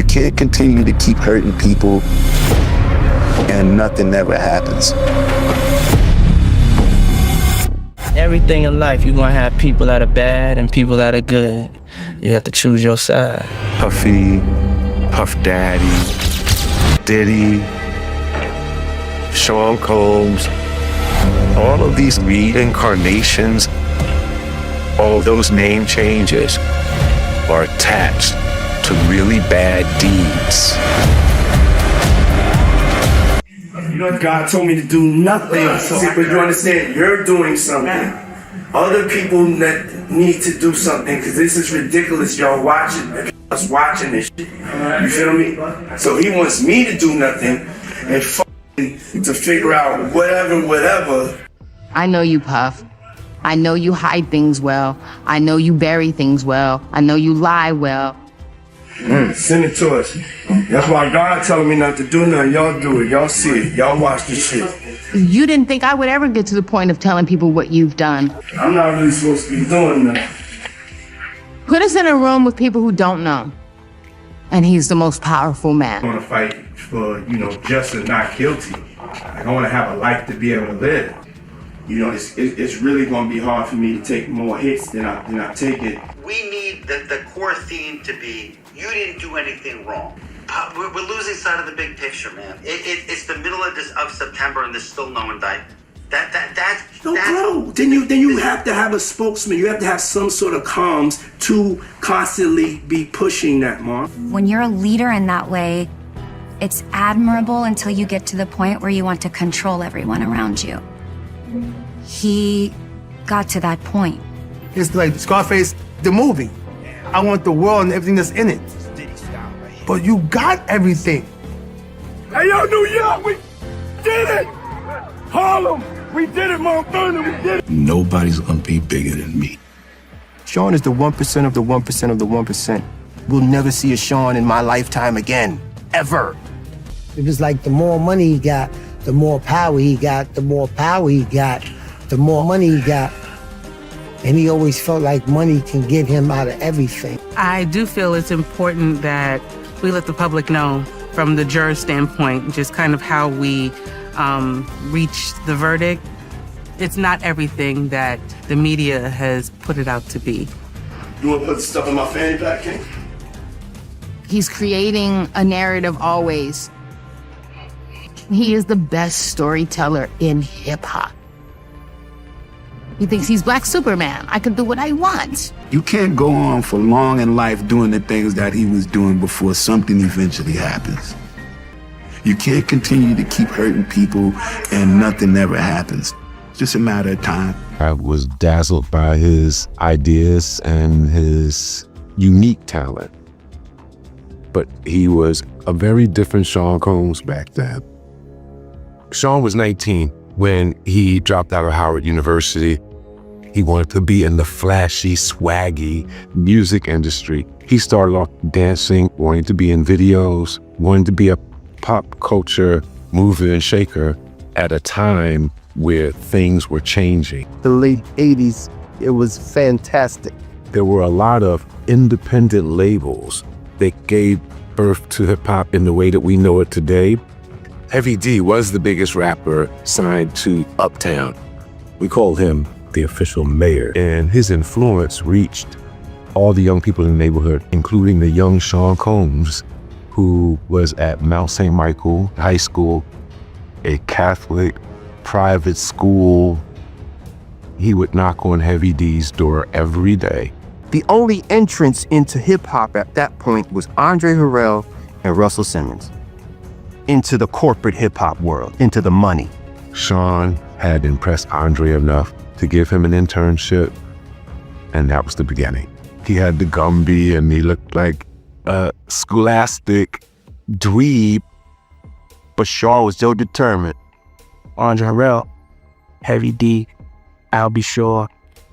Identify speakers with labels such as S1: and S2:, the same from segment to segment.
S1: You can't continue to keep hurting people and nothing ever happens.
S2: Everything in life, you're gonna have people that are bad and people that are good. You have to choose your side.
S1: Puffy, Puff Daddy, Diddy, Sean Combs, all of these reincarnations, all those name changes are attached to really bad deeds.
S3: You know, God told me to do nothing. See, but you understand, you're doing something. Other people that need to do something, because this is ridiculous, y'all watching. Us watching this shit. You feel me? So he wants me to do nothing and to figure out whatever.
S4: I know you, Puff. I know you hide things well. I know you bury things well. I know you lie well.
S3: Send it to us. That's why God telling me not to do nothing. Y'all do it. Y'all see it. Y'all watch this shit.
S4: You didn't think I would ever get to the point of telling people what you've done.
S3: I'm not really supposed to be doing that.
S4: Put us in a room with people who don't know. And he's the most powerful man.
S3: I want to fight for, just and not guilty. Like, I want to have a life to be able to live. It's really going to be hard for me to take more hits than I take it.
S5: We need the core theme to be, you didn't do anything wrong. We're losing sight of the big picture, man. It's the middle of September and there's still no indictment.
S3: Then you have to have a spokesman. You have to have some sort of comms to constantly be pushing that, Mark.
S6: When you're a leader in that way, it's admirable until you get to the point where you want to control everyone around you. He got to that point.
S7: It's like Scarface, the movie. I want the world and everything that's in it. But you got everything.
S3: Hey, yo, New York, we did it! Harlem, we did it, Mount Vernon, we did it!
S1: Nobody's gonna be bigger than me.
S7: Sean is the 1% of the 1% of the 1%. We'll never see a Sean in my lifetime again, ever.
S8: It was like the more money he got, the more power he got, the more power he got, the more money he got. And he always felt like money can get him out of everything.
S9: I do feel it's important that we let the public know from the juror standpoint, just kind of how we reach the verdict. It's not everything that the media has put it out to be.
S3: You want to put the stuff in my fanny pack, King?
S4: He's creating a narrative always. He is the best storyteller in hip-hop. He thinks he's Black Superman. I can do what I want.
S1: You can't go on for long in life doing the things that he was doing before something eventually happens. You can't continue to keep hurting people and nothing ever happens. It's just a matter of time.
S10: I was dazzled by his ideas and his unique talent. But he was a very different Sean Combs back then. Sean was 19 when he dropped out of Howard University. He wanted to be in the flashy, swaggy music industry. He started off dancing, wanting to be in videos, wanting to be a pop culture mover and shaker at a time where things were changing.
S7: The late 80s, it was fantastic.
S10: There were a lot of independent labels that gave birth to hip hop in the way that we know it today. Heavy D was the biggest rapper signed to Uptown. We called him the official mayor, and his influence reached all the young people in the neighborhood, including the young Sean Combs, who was at Mount St. Michael High School, a Catholic private school. He would knock on Heavy D's door every day.
S7: The only entrance into hip-hop at that point was Andre Harrell and Russell Simmons. Into the corporate hip-hop world, into the money.
S10: Sean had impressed Andre enough to give him an internship, and that was the beginning. He had the Gumby, and he looked like a scholastic dweeb,
S7: but Sean was so determined.
S2: Andre Harrell, Heavy D, I'll Be Sure,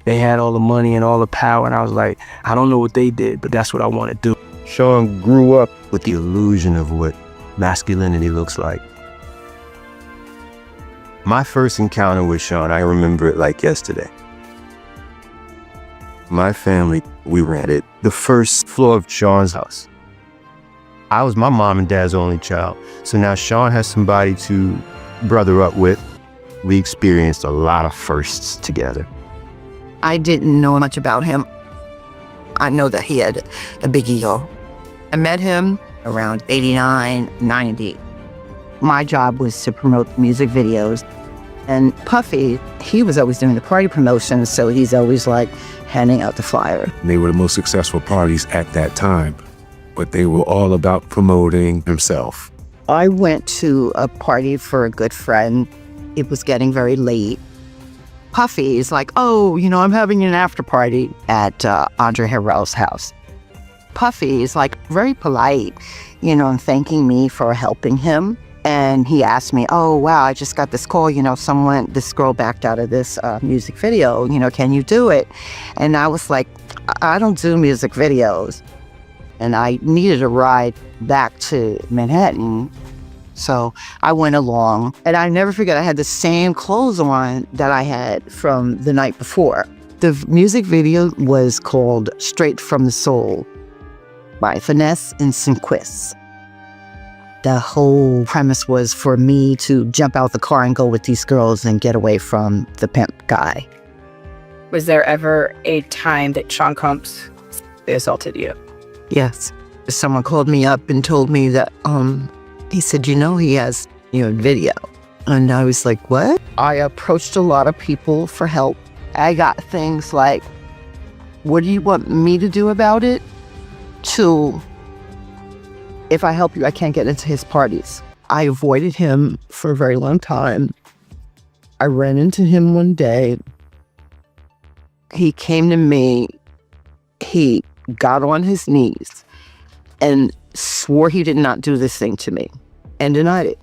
S2: they had all the money and all the power, and I was like, I don't know what they did, but that's what I want to do.
S7: Sean grew up with the illusion of what masculinity looks like. My first encounter with Sean, I remember it like yesterday. My family, we rented the first floor of Sean's house. I was my mom and dad's only child. So now Sean has somebody to brother up with. We experienced a lot of firsts together.
S11: I didn't know much about him. I know that he had a big ego. I met him around 89, 90. My job was to promote music videos. And Puffy, he was always doing the party promotions, so he's always like handing out the flyer.
S10: They were the most successful parties at that time, but they were all about promoting himself.
S11: I went to a party for a good friend. It was getting very late. Puffy is like, oh, I'm having an after party at Andre Harrell's house. Puffy is like very polite, and thanking me for helping him. And he asked me, oh, wow, I just got this call, this girl backed out of this music video, can you do it? And I was like, I don't do music videos. And I needed a ride back to Manhattan. So I went along, and I never forget, I had the same clothes on that I had from the night before. The music video was called Straight from the Soul by Finesse and Sinquist. The whole premise was for me to jump out the car and go with these girls and get away from the pimp guy.
S12: Was there ever a time that Sean Combs assaulted you?
S11: Yes. Someone called me up and told me that, he said, he has, video. And I was like, what? I approached a lot of people for help. I got things like, what do you want me to do about it? To, if I help you, I can't get into his parties. I avoided him for a very long time. I ran into him one day. He came to me. He got on his knees and swore he did not do this thing to me and denied it.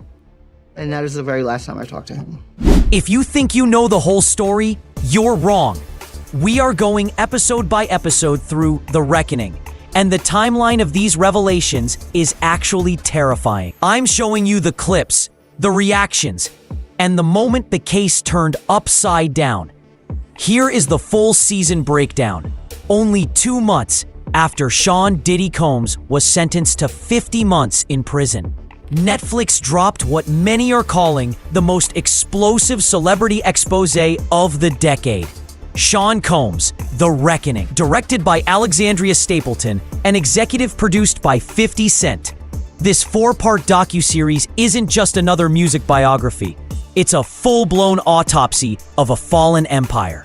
S11: And that is the very last time I talked to him.
S13: If you think you know the whole story, you're wrong. We are going episode by episode through The Reckoning, and the timeline of these revelations is actually terrifying. I'm showing you the clips, the reactions, and the moment the case turned upside down. Here is the full season breakdown. Only 2 months after Sean Diddy Combs was sentenced to 50 months in prison, Netflix dropped what many are calling the most explosive celebrity expose of the decade. Sean Combs, The Reckoning, directed by Alexandria Stapleton and executive produced by 50 Cent. This 4-part docuseries isn't just another music biography. It's a full-blown autopsy of a fallen empire.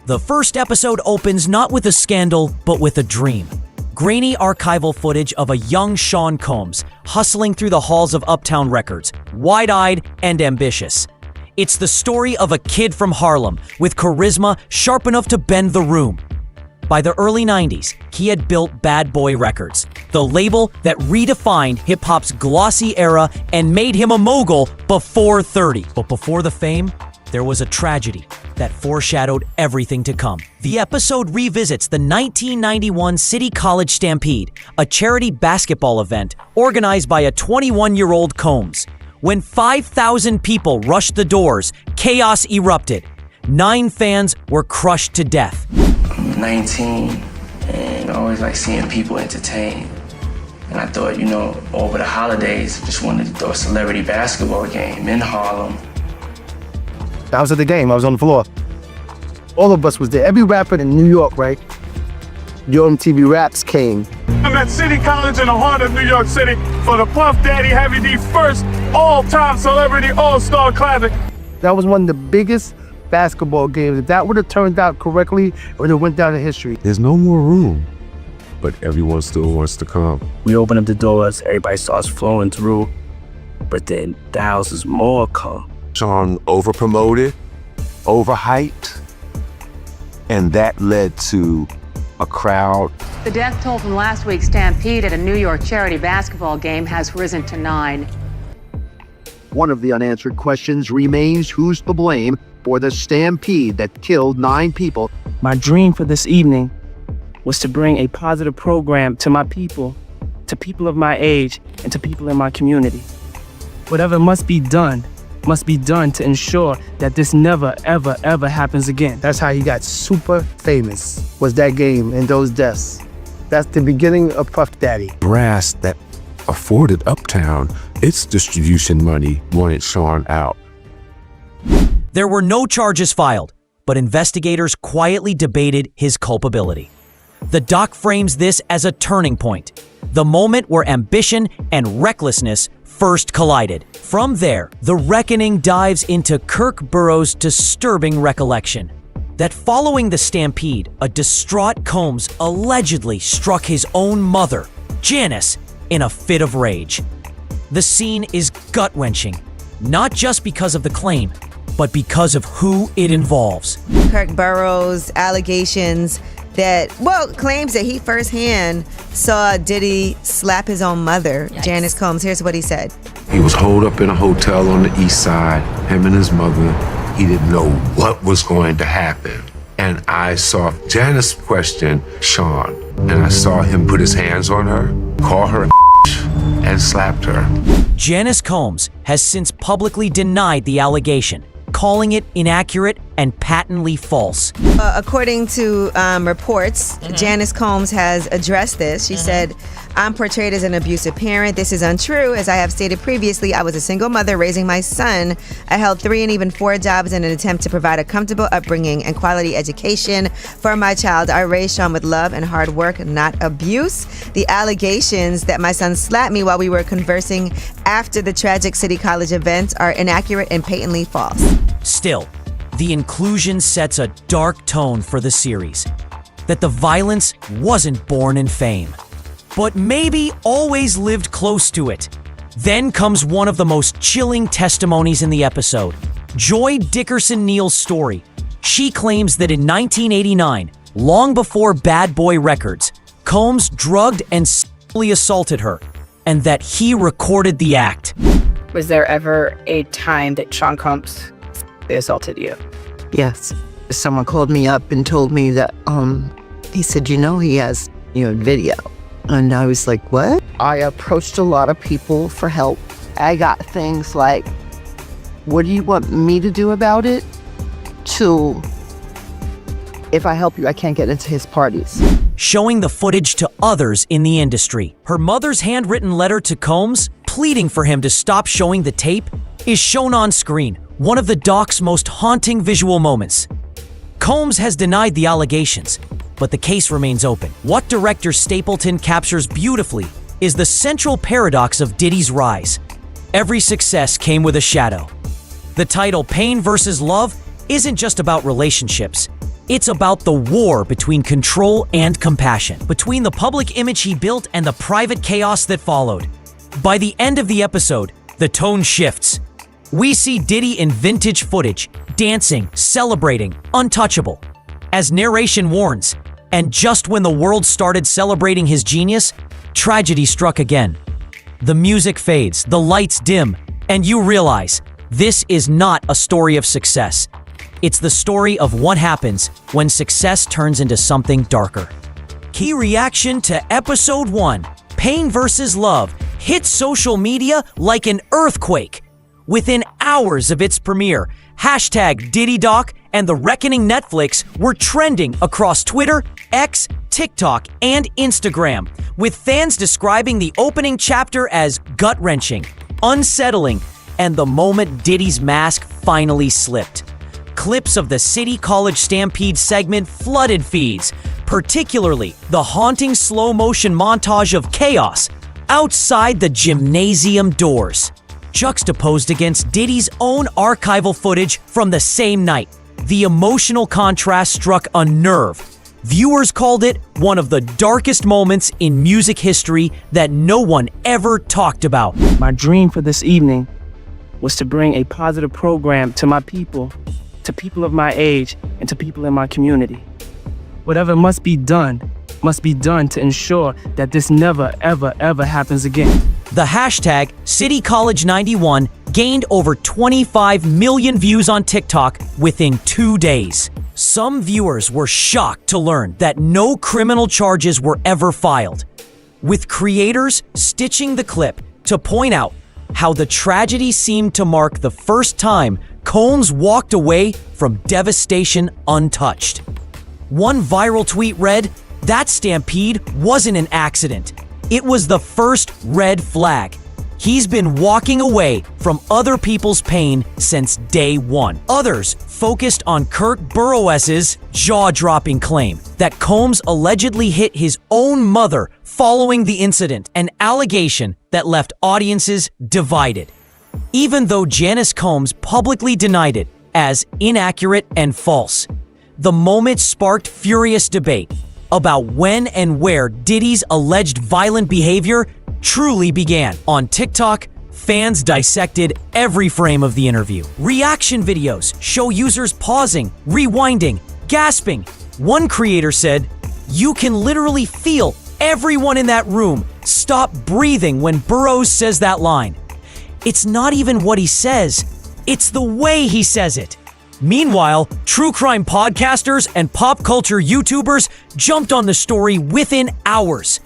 S13: The first episode opens not with a scandal, but with a dream. Grainy archival footage of a young Sean Combs hustling through the halls of Uptown Records, wide-eyed and ambitious. It's the story of a kid from Harlem with charisma sharp enough to bend the room. By the early 90s, he had built Bad Boy Records, the label that redefined hip-hop's glossy era and made him a mogul before 30. But before the fame, there was a tragedy that foreshadowed everything to come. The episode revisits the 1991 City College Stampede, a charity basketball event organized by a 21-year-old Combs. When 5,000 people rushed the doors, chaos erupted. 9 fans were crushed to death.
S14: I'm 19 and I always like seeing people entertained. And I thought, over the holidays, just wanted to throw a celebrity basketball game in Harlem.
S8: I was at the game. I was on the floor. All of us was there. Every rapper in New York, right? Your MTV Raps came.
S15: I'm at City College in the heart of New York City for the Puff Daddy Heavy D first all-time celebrity all-star classic.
S8: That was one of the biggest basketball games. If that would have turned out correctly, it would have went down in history.
S10: There's no more room, but everyone still wants to come.
S2: We open up the doors, everybody starts flowing through, but then thousands more come.
S10: Sean over-promoted, overhyped, and that led to a crowd.
S16: The death toll from last week's stampede at a New York charity basketball game has risen to 9.
S17: One of the unanswered questions remains who's to blame for the stampede that killed 9 people.
S2: My dream for this evening was to bring a positive program to my people, to people of my age, and to people in my community. Whatever must be done to ensure that this never, ever, ever happens again.
S8: That's how he got super famous, was that game and those deaths. That's the beginning of Puff Daddy.
S10: Brass that afforded Uptown its distribution money wanted Sean out.
S13: There were no charges filed, but investigators quietly debated his culpability. The doc frames this as a turning point, the moment where ambition and recklessness first collided. From there, the reckoning dives into Kirk Burroughs' disturbing recollection that following the stampede, a distraught Combs allegedly struck his own mother, Janice, in a fit of rage. The scene is gut-wrenching, not just because of the claim, but because of who it involves.
S18: Kirk Burroughs' allegations claims that he firsthand saw Diddy slap his own mother, Janice Combs. Here's what he said.
S10: He was holed up in a hotel on the east side, him and his mother. He didn't know what was going to happen. And I saw Janice question Sean, and I saw him put his hands on her, call her a and slapped her.
S13: Janice Combs has since publicly denied the allegation, calling it inaccurate and patently false.
S18: According to reports, Janice Combs has addressed this. She said, "I'm portrayed as an abusive parent. This is untrue. As I have stated previously, I was a single mother raising my son. I held 3 and even 4 jobs in an attempt to provide a comfortable upbringing and quality education for my child. I raised Sean with love and hard work, not abuse. The allegations that my son slapped me while we were conversing after the tragic City College event are inaccurate and patently false."
S13: Still, the inclusion sets a dark tone for the series, that the violence wasn't born in fame, but maybe always lived close to it. Then comes one of the most chilling testimonies in the episode, Joy Dickerson Neal's story. She claims that in 1989, long before Bad Boy Records, Combs drugged and sexually assaulted her, and that he recorded the act.
S12: Was there ever a time that Sean Combs assaulted you?
S11: Yes. Someone called me up and told me that, he said, he has, video. And I was like, what? I approached a lot of people for help. I got things like, what do you want me to do about it? To, if I help you, I can't get into his parties.
S13: Showing the footage to others in the industry. Her mother's handwritten letter to Combs, pleading for him to stop showing the tape, is shown on screen, one of the doc's most haunting visual moments. Combs has denied the allegations, but the case remains open. What director Stapleton captures beautifully is the central paradox of Diddy's rise. Every success came with a shadow. The title Pain vs. Love isn't just about relationships. It's about the war between control and compassion, between the public image he built and the private chaos that followed. By the end of the episode, the tone shifts. We see Diddy in vintage footage, dancing, celebrating, untouchable. As narration warns, and just when the world started celebrating his genius, tragedy struck again. The music fades, the lights dim, and you realize this is not a story of success. It's the story of what happens when success turns into something darker. Key reaction to Episode 1, Pain vs. Love, hit social media like an earthquake. Within hours of its premiere, #DiddyDoc and The Reckoning Netflix were trending across Twitter, X, TikTok, and Instagram, with fans describing the opening chapter as gut-wrenching, unsettling, and the moment Diddy's mask finally slipped. Clips of the City College Stampede segment flooded feeds, particularly the haunting slow-motion montage of chaos outside the gymnasium doors. Juxtaposed against Diddy's own archival footage from the same night, the emotional contrast struck a nerve. Viewers called it one of the darkest moments in music history that no one ever talked about.
S2: My dream for this evening was to bring a positive program to my people, to people of my age, and to people in my community. Whatever must be done to ensure that this never, ever, ever happens again.
S13: The hashtag CityCollege91 gained over 25 million views on TikTok within 2 days. Some viewers were shocked to learn that no criminal charges were ever filed, with creators stitching the clip to point out how the tragedy seemed to mark the first time Combs walked away from devastation untouched. One viral tweet read, "That stampede wasn't an accident. It was the first red flag. He's been walking away from other people's pain since day one. Others focused on Kurt Burrows's jaw-dropping claim that Combs allegedly hit his own mother following the incident, an allegation that left audiences divided. Even though Janice Combs publicly denied it as inaccurate and false, the moment sparked furious debate about when and where Diddy's alleged violent behavior truly began. On TikTok, fans dissected every frame of the interview. Reaction videos show users pausing, rewinding, gasping. One creator said, "You can literally feel everyone in that room stop breathing when Burrows says that line. It's not even what he says, it's the way he says it." Meanwhile, true crime podcasters and pop culture YouTubers jumped on the story within hours.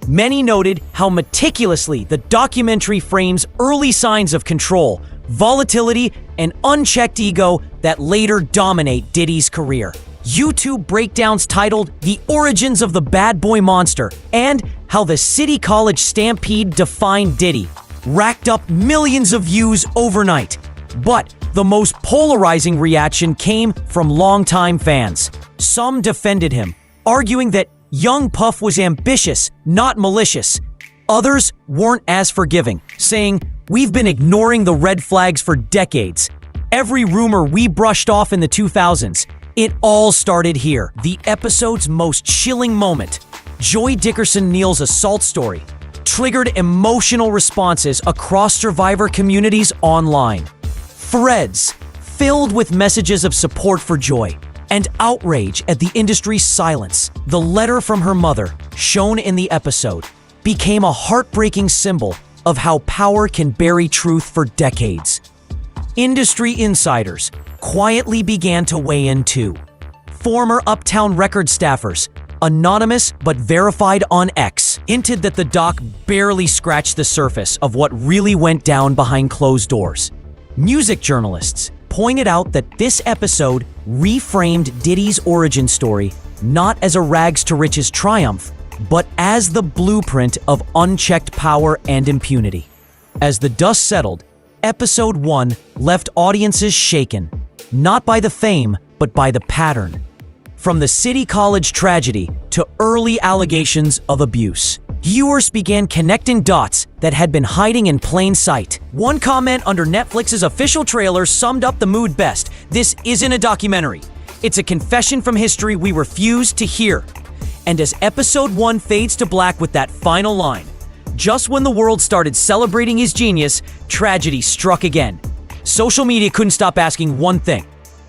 S13: Many noted how meticulously the documentary frames early signs of control, volatility, and unchecked ego that later dominate Diddy's career. YouTube breakdowns titled "The Origins of the Bad Boy Monster" and "How the City College Stampede Defined Diddy" racked up millions of views overnight. But the most polarizing reaction came from longtime fans. Some defended him, arguing that young Puff was ambitious, not malicious. Others weren't as forgiving, saying, "We've been ignoring the red flags for decades. Every rumor we brushed off in the 2000s, it all started here." The episode's most chilling moment, Joy Dickerson Neal's assault story, triggered emotional responses across survivor communities online. Threads filled with messages of support for Joy and outrage at the industry's silence. The letter from her mother, shown in the episode, became a heartbreaking symbol of how power can bury truth for decades. Industry insiders quietly began to weigh in too. Former Uptown Records staffers, anonymous but verified on X, hinted that the doc barely scratched the surface of what really went down behind closed doors. Music journalists pointed out that this episode reframed Diddy's origin story not as a rags to riches triumph, but as the blueprint of unchecked power and impunity. As the dust settled, Episode 1 left audiences shaken, not by the fame, but by the pattern. From the City College tragedy to early allegations of abuse, viewers began connecting dots that had been hiding in plain sight. One comment under Netflix's official trailer summed up the mood best. "This isn't a documentary. It's a confession from history we refuse to hear." And as Episode 1 fades to black with that final line, just when the world started celebrating his genius, tragedy struck again. Social media couldn't stop asking one thing: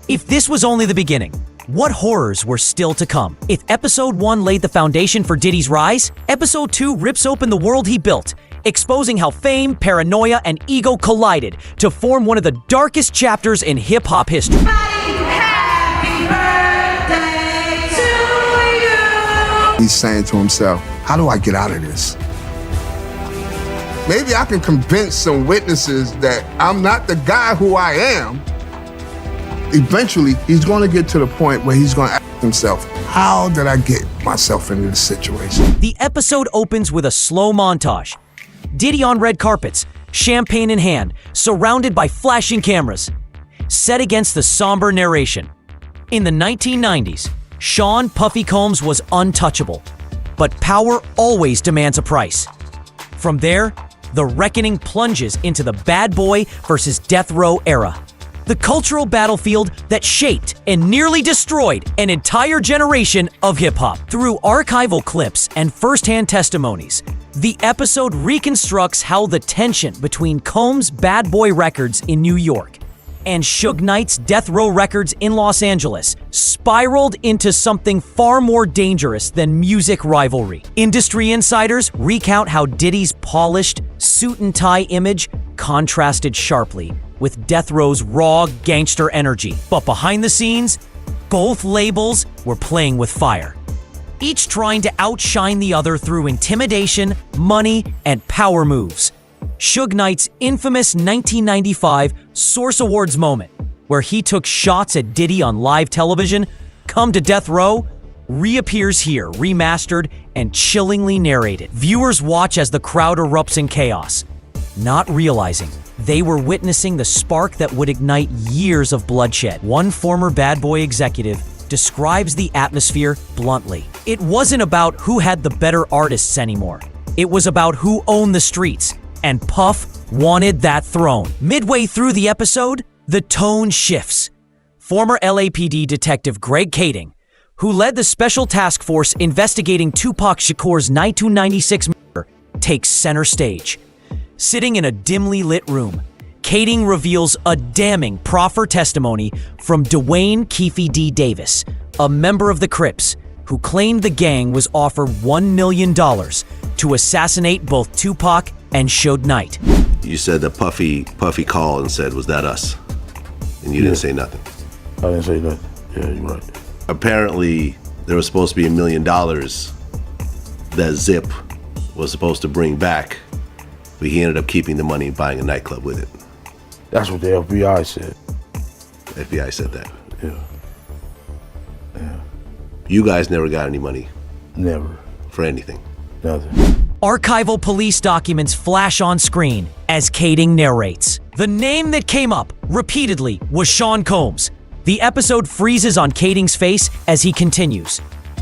S13: if this was only the beginning, what horrors were still to come? If Episode 1 laid the foundation for Diddy's rise, Episode 2 rips open the world he built, exposing how fame, paranoia, and ego collided to form one of the darkest chapters in hip-hop history.
S19: He's saying to himself, how do I get out of this? Maybe I can convince some witnesses that I'm not the guy who I am. Eventually, he's going to get to the point where he's going to ask himself, how did I get myself into this situation?
S13: The episode opens with a slow montage. Diddy on red carpets, champagne in hand, surrounded by flashing cameras, set against the somber narration. In the 1990s, Sean Puffy Combs was untouchable, but power always demands a price. From there, the reckoning plunges into the bad boy versus death row era. The cultural battlefield that shaped and nearly destroyed an entire generation of hip-hop. Through archival clips and first-hand testimonies, the episode reconstructs how the tension between Combs' Bad Boy Records in New York and Suge Knight's Death Row Records in Los Angeles spiraled into something far more dangerous than music rivalry. Industry insiders recount how Diddy's polished, suit-and-tie image contrasted sharply with Death Row's raw gangster energy. But behind the scenes, both labels were playing with fire, each trying to outshine the other through intimidation, money, and power moves. Suge Knight's infamous 1995 Source Awards moment, where he took shots at Diddy on live television, come to Death Row, reappears here, remastered and chillingly narrated. Viewers watch as the crowd erupts in chaos, not realizing they were witnessing the spark that would ignite years of bloodshed. One former Bad Boy executive describes the atmosphere bluntly. It wasn't about who had the better artists anymore. It was about who owned the streets, and Puff wanted that throne. Midway through the episode, the tone shifts. Former LAPD detective Greg Kading, who led the special task force investigating Tupac Shakur's 1996 murder, takes center stage. Sitting in a dimly lit room, Kading reveals a damning proffer testimony from Dwayne Keefe D. Davis, a member of the Crips, who claimed the gang was offered $1 million to assassinate both Tupac and Suge Knight.
S20: You said that Puffy called and said, "Was that us?" And you didn't say nothing.
S21: I didn't say nothing. Yeah, you're right.
S20: Apparently, there was supposed to be $1 million that Zip was supposed to bring back, but he ended up keeping the money and buying a nightclub with it.
S21: That's what the FBI said.
S20: The FBI said that.
S21: Yeah.
S20: You guys never got any money?
S21: Never.
S20: For anything?
S21: Nothing.
S13: Archival police documents flash on screen as Kading narrates. The name that came up repeatedly was Sean Combs. The episode freezes on Kading's face as he continues.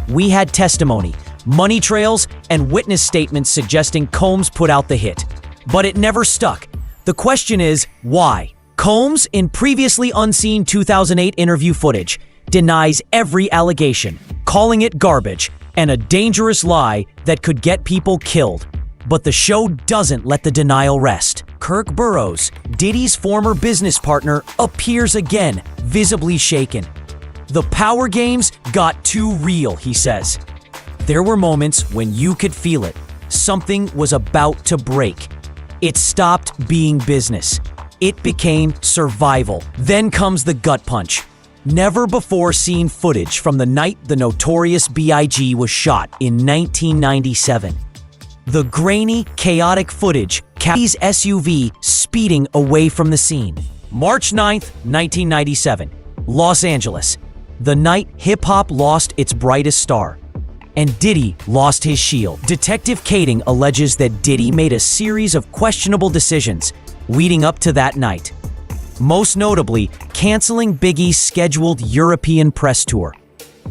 S13: We had testimony, money trails, and witness statements suggesting Combs put out the hit. But it never stuck. The question is, why? Combs, in previously unseen 2008 interview footage, denies every allegation, calling it garbage and a dangerous lie that could get people killed. But the show doesn't let the denial rest. Kirk Burrows, Diddy's former business partner, appears again, visibly shaken. The power games got too real, he says. There were moments when you could feel it. Something was about to break. It stopped being business. It became survival. Then comes the gut punch. Never before seen footage from the night the Notorious B.I.G. was shot in 1997. The grainy, chaotic footage captures SUV speeding away from the scene. March 9th, 1997, Los Angeles. The night hip-hop lost its brightest star. And Diddy lost his shield. Detective Kading alleges that Diddy made a series of questionable decisions leading up to that night. Most notably, canceling Biggie's scheduled European press tour,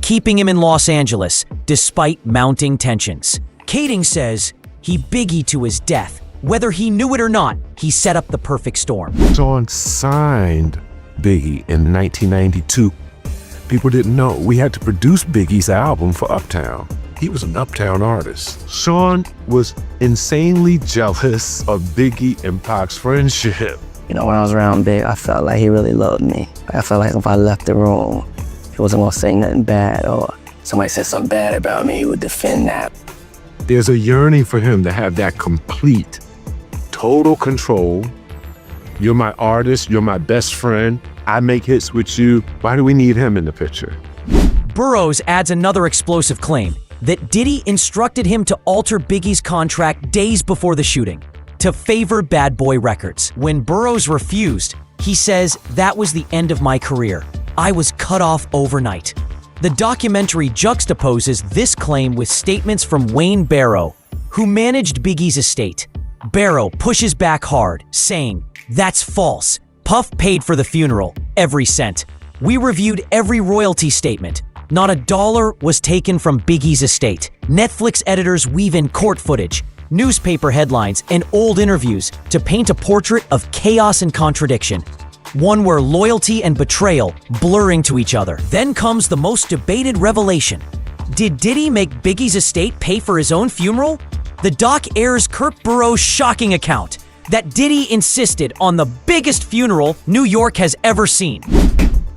S13: keeping him in Los Angeles despite mounting tensions. Kading says he Biggie to his death. Whether he knew it or not, he set up the perfect storm.
S10: Sean signed Biggie in 1992. People didn't know we had to produce Biggie's album for Uptown. He was an Uptown artist. Sean was insanely jealous of Biggie and Pac's friendship.
S2: You know, when I was around Big, I felt like he really loved me. I felt like if I left the room, he wasn't gonna say nothing bad, or somebody said something bad about me, he would defend that.
S10: There's a yearning for him to have that complete, total control. You're my artist, you're my best friend, I make hits with you. Why do we need him in the picture?
S13: Burrows adds another explosive claim, that Diddy instructed him to alter Biggie's contract days before the shooting, to favor Bad Boy Records. When Burrows refused, he says, "That was the end of my career. I was cut off overnight." The documentary juxtaposes this claim with statements from Wayne Barrow, who managed Biggie's estate. Barrow pushes back hard, saying, "That's false. Puff paid for the funeral, every cent. We reviewed every royalty statement. Not a dollar was taken from Biggie's estate." Netflix editors weave in court footage, newspaper headlines, and old interviews to paint a portrait of chaos and contradiction. One where loyalty and betrayal blur into each other. Then comes the most debated revelation. Did Diddy make Biggie's estate pay for his own funeral? The doc airs Kirk Burrows' shocking account that Diddy insisted on the biggest funeral New York has ever seen,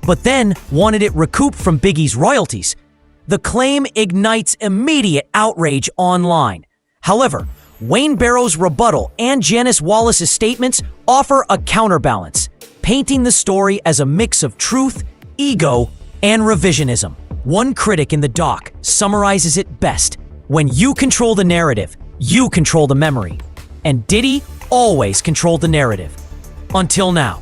S13: but then wanted it recouped from Biggie's royalties. The claim ignites immediate outrage online. However, Wayne Barrow's rebuttal and Janice Wallace's statements offer a counterbalance, painting the story as a mix of truth, ego, and revisionism. One critic in the doc summarizes it best: when you control the narrative, you control the memory. And Diddy always controlled the narrative. Until now.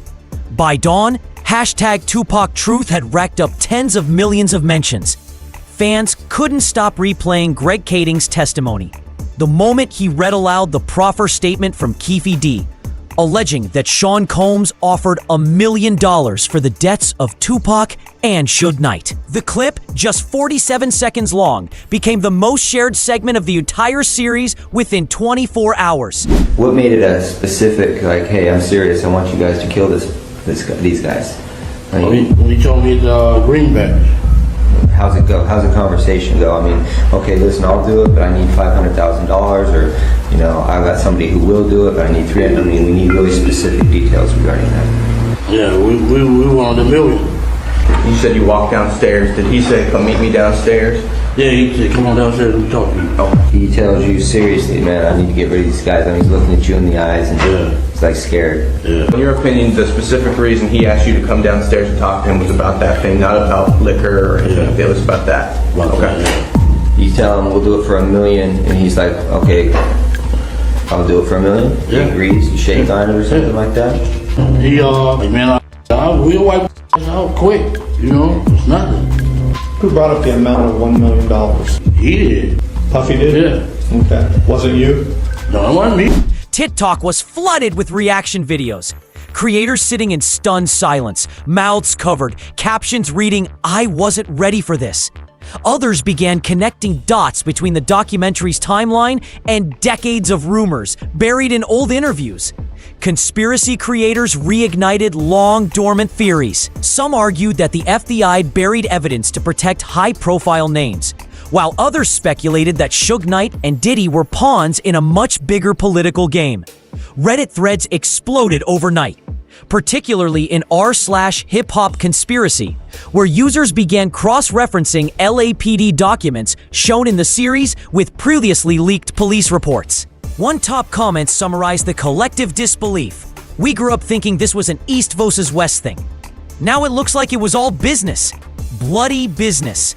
S13: By dawn, #TupacTruth had racked up tens of millions of mentions. fans couldn't stop replaying Greg Kading's testimony. The moment he read aloud the proffer statement from Keefe D, alleging that Sean Combs offered $1 million for the deaths of Tupac and Suge Knight. The clip, just 47 seconds long, became the most shared segment of the entire series within 24 hours.
S5: What made it a specific, like, hey, I'm serious, I want you guys to kill these guys? Like,
S21: when he told me the greenback.
S5: How's it go? How's the conversation go? I mean, okay, listen, I'll do it, but I need $500,000, or, you know, I've got somebody who will do it, but I need $300,000. I mean, we need really specific details regarding that.
S21: Yeah, we wanted $1 million.
S5: You said you walked downstairs. Did he say, come meet me downstairs?
S21: Yeah, he said, come on downstairs and talk to you.
S5: Oh. He tells you, seriously, man, I need to get rid of these guys. I mean, he's looking at you in the eyes and he's like scared.
S21: Yeah.
S5: In your opinion, the specific reason he asked you to come downstairs and talk to him was about that thing, not about liquor or anything. It was about that. You tell him we'll do it for $1 million, and he's like, okay, I'll do it for $1 million.
S21: Yeah.
S5: He agrees. You shake on it or something like that.
S21: He like, man, we'll wipe out quick. You know, it's nothing.
S22: Who brought up the amount of $1 million?
S21: He did.
S22: Puffy did?
S21: Yeah.
S22: Okay. Wasn't you?
S21: No, it wasn't me.
S13: TikTok was flooded with reaction videos. Creators sitting in stunned silence, mouths covered, captions reading, "I wasn't ready for this." Others began connecting dots between the documentary's timeline and decades of rumors buried in old interviews. Conspiracy creators reignited long-dormant theories. Some argued that the FBI buried evidence to protect high-profile names, while others speculated that Suge Knight and Diddy were pawns in a much bigger political game. Reddit threads exploded overnight, particularly in r/hip-hop conspiracy, where users began cross-referencing LAPD documents shown in the series with previously leaked police reports. One top comment summarized the collective disbelief. "We grew up thinking this was an East versus West thing. Now it looks like it was all business. Bloody business."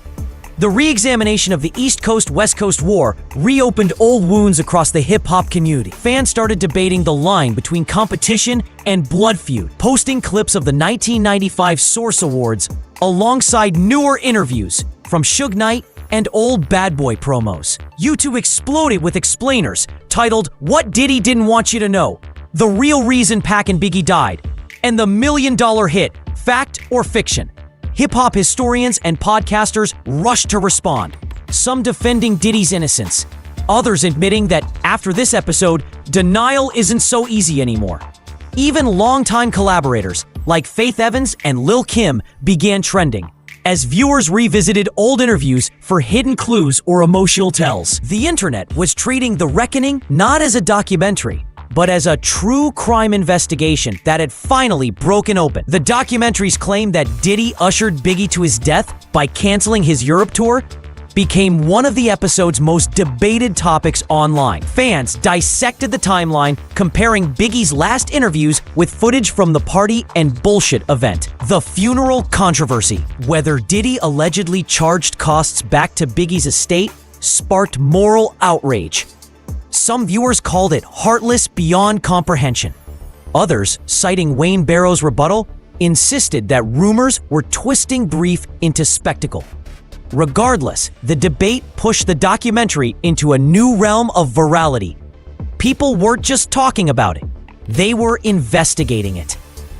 S13: The re-examination of the East Coast-West Coast war reopened old wounds across the hip-hop community. Fans started debating the line between competition and blood feud, posting clips of the 1995 Source Awards alongside newer interviews from Suge Knight and old Bad Boy promos. YouTube exploded with explainers titled "What Diddy Didn't Want You to Know," "The Real Reason Pac and Biggie Died," and the $1 million hit, "Fact or Fiction." Hip-hop historians and podcasters rushed to respond, some defending Diddy's innocence, others admitting that after this episode, denial isn't so easy anymore. Even longtime collaborators like Faith Evans and Lil' Kim began trending, as viewers revisited old interviews for hidden clues or emotional tells. The internet was treating The Reckoning not as a documentary, but as a true crime investigation that had finally broken open. The documentary's claim that Diddy ushered Biggie to his death by canceling his Europe tour became one of the episode's most debated topics online. Fans dissected the timeline, comparing Biggie's last interviews with footage from the party and bullshit event. The funeral controversy, whether Diddy allegedly charged costs back to Biggie's estate, sparked moral outrage. Some viewers called it heartless beyond comprehension. Others, citing Wayne Barrow's rebuttal, insisted that rumors were twisting grief into spectacle. Regardless, the debate pushed the documentary into a new realm of virality. People weren't just talking about it, they were investigating it.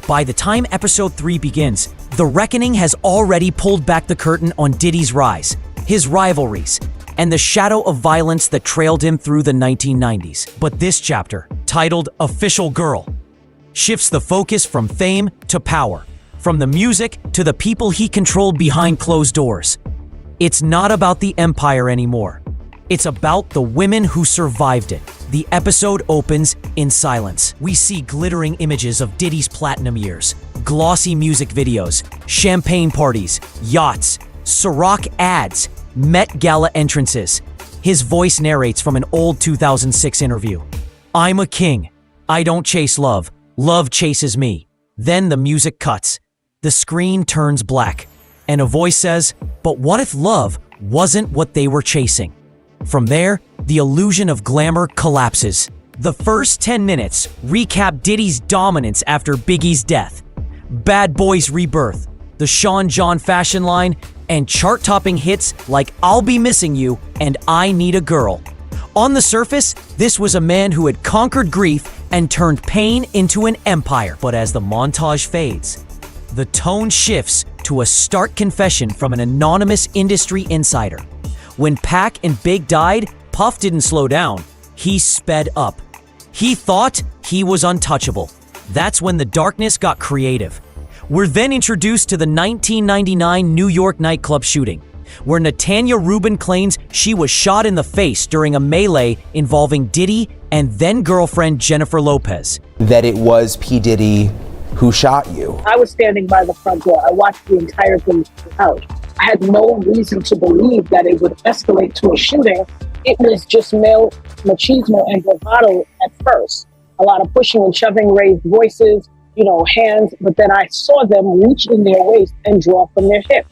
S13: By the time episode 3 begins, The Reckoning has already pulled back the curtain on Diddy's rise, his rivalries, and the shadow of violence that trailed him through the 1990s. But this chapter, titled Official Girl, shifts the focus from fame to power, from the music to the people he controlled behind closed doors. It's not about the empire anymore. It's about the women who survived it. The episode opens in silence. We see glittering images of Diddy's platinum years, glossy music videos, champagne parties, yachts, Ciroc ads, Met Gala entrances. His voice narrates from an old 2006 interview. "I'm a king. I don't chase love. Love chases me." Then the music cuts. The screen turns black. And a voice says, "But what if love wasn't what they were chasing?" From there, the illusion of glamour collapses. The first 10 minutes recap Diddy's dominance after Biggie's death, Bad Boy's rebirth, the Sean John fashion line, and chart-topping hits like I'll Be Missing You and I Need a Girl. On the surface, this was a man who had conquered grief and turned pain into an empire. But as the montage fades, the tone shifts to a stark confession from an anonymous industry insider. When Pac and Big died, Puff didn't slow down. He sped up. He thought he was untouchable. That's when the darkness got creative. We're then introduced to the 1999 New York nightclub shooting, where Natanya Rubin claims she was shot in the face during a melee involving Diddy and then-girlfriend Jennifer Lopez.
S6: That it was P. Diddy who shot you.
S9: I was standing by the front door. I watched the entire thing out. I had no reason to believe that it would escalate to a shooting. It was just male machismo and bravado at first. A lot of pushing and shoving, raised voices, hands. But then I saw them reach in their waist and draw from their hip.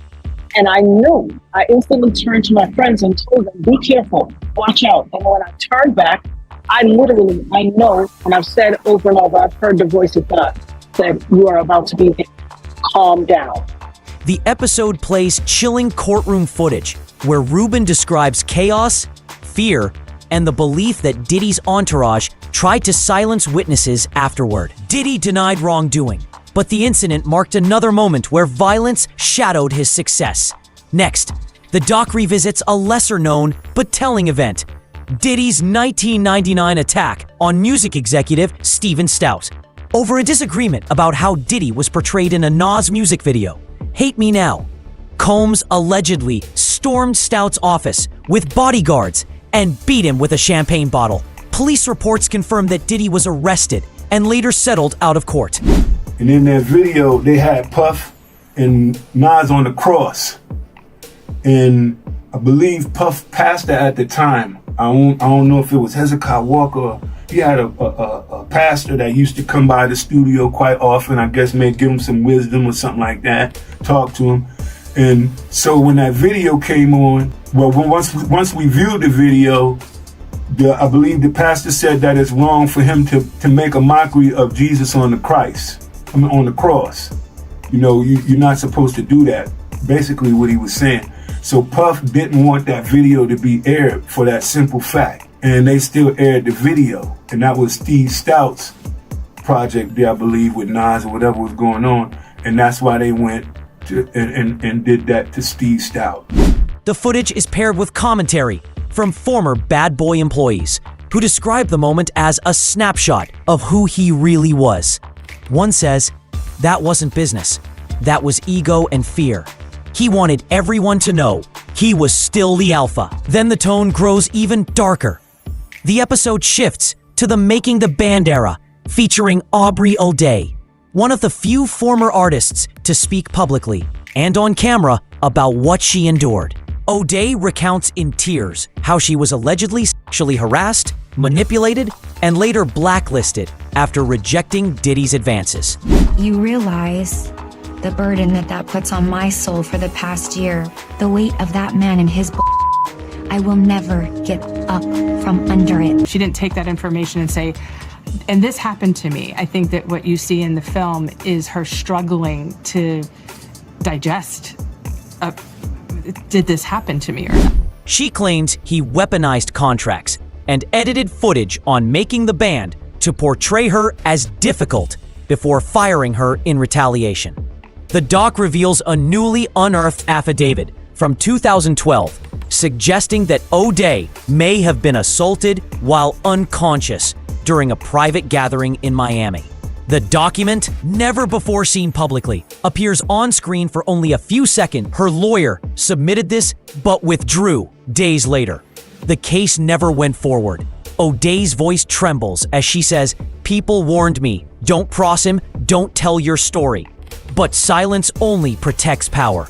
S9: And I knew. I instantly turned to my friends and told them, be careful, watch out. And when I turned back, I know, and I've said over and over, I've heard the voice of God said, you are about to be hit. Calm down.
S13: The episode plays chilling courtroom footage where Rubin describes chaos, fear, and the belief that Diddy's entourage tried to silence witnesses afterward. Diddy denied wrongdoing, but the incident marked another moment where violence shadowed his success. Next, the doc revisits a lesser-known but telling event, Diddy's 1999 attack on music executive Steven Stout, over a disagreement about how Diddy was portrayed in a Nas music video, Hate Me Now. Combs allegedly stormed Stout's office with bodyguards and beat him with a champagne bottle. Police reports confirm that Diddy was arrested and later settled out of court.
S1: And in that video, they had Puff and Nas on the cross. And I believe Puff pastor at the time, I don't know if it was Hezekiah Walker. He had a pastor that used to come by the studio quite often, I guess maybe give him some wisdom or something like that, talk to him. And so when that video came on, well, once we viewed the video, I believe the pastor said that it's wrong for him to make a mockery of Jesus on the cross. You're not supposed to do that. Basically what he was saying. So Puff didn't want that video to be aired for that simple fact. And they still aired the video. And that was Steve Stout's project there, I believe, with Nas or whatever was going on. And that's why they went to and did that to Steve Stout.
S13: The footage is paired with commentary from former Bad Boy employees who describe the moment as a snapshot of who he really was. One says, that wasn't business. That was ego and fear. He wanted everyone to know he was still the alpha. Then the tone grows even darker. The episode shifts to the Making the Band era, featuring Aubrey O'Day, one of the few former artists to speak publicly and on camera about what she endured. O'Day recounts in tears how she was allegedly sexually harassed, manipulated, and later blacklisted after rejecting Diddy's advances.
S23: You realize the burden that puts on my soul for the past year, the weight of that man and his I will never get up from under it.
S24: She didn't take that information and say, and this happened to me. I think that what you see in the film is her struggling to digest, did this happen to me or not?
S13: She claims he weaponized contracts and edited footage on Making the Band to portray her as difficult before firing her in retaliation. The doc reveals a newly unearthed affidavit from 2012 suggesting that O'Day may have been assaulted while unconscious during a private gathering in Miami. The document, never before seen publicly, appears on screen for only a few seconds. Her lawyer submitted this but withdrew days later. The case never went forward. O'Day's voice trembles as she says, "People warned me, don't cross him, don't tell your story." But silence only protects power.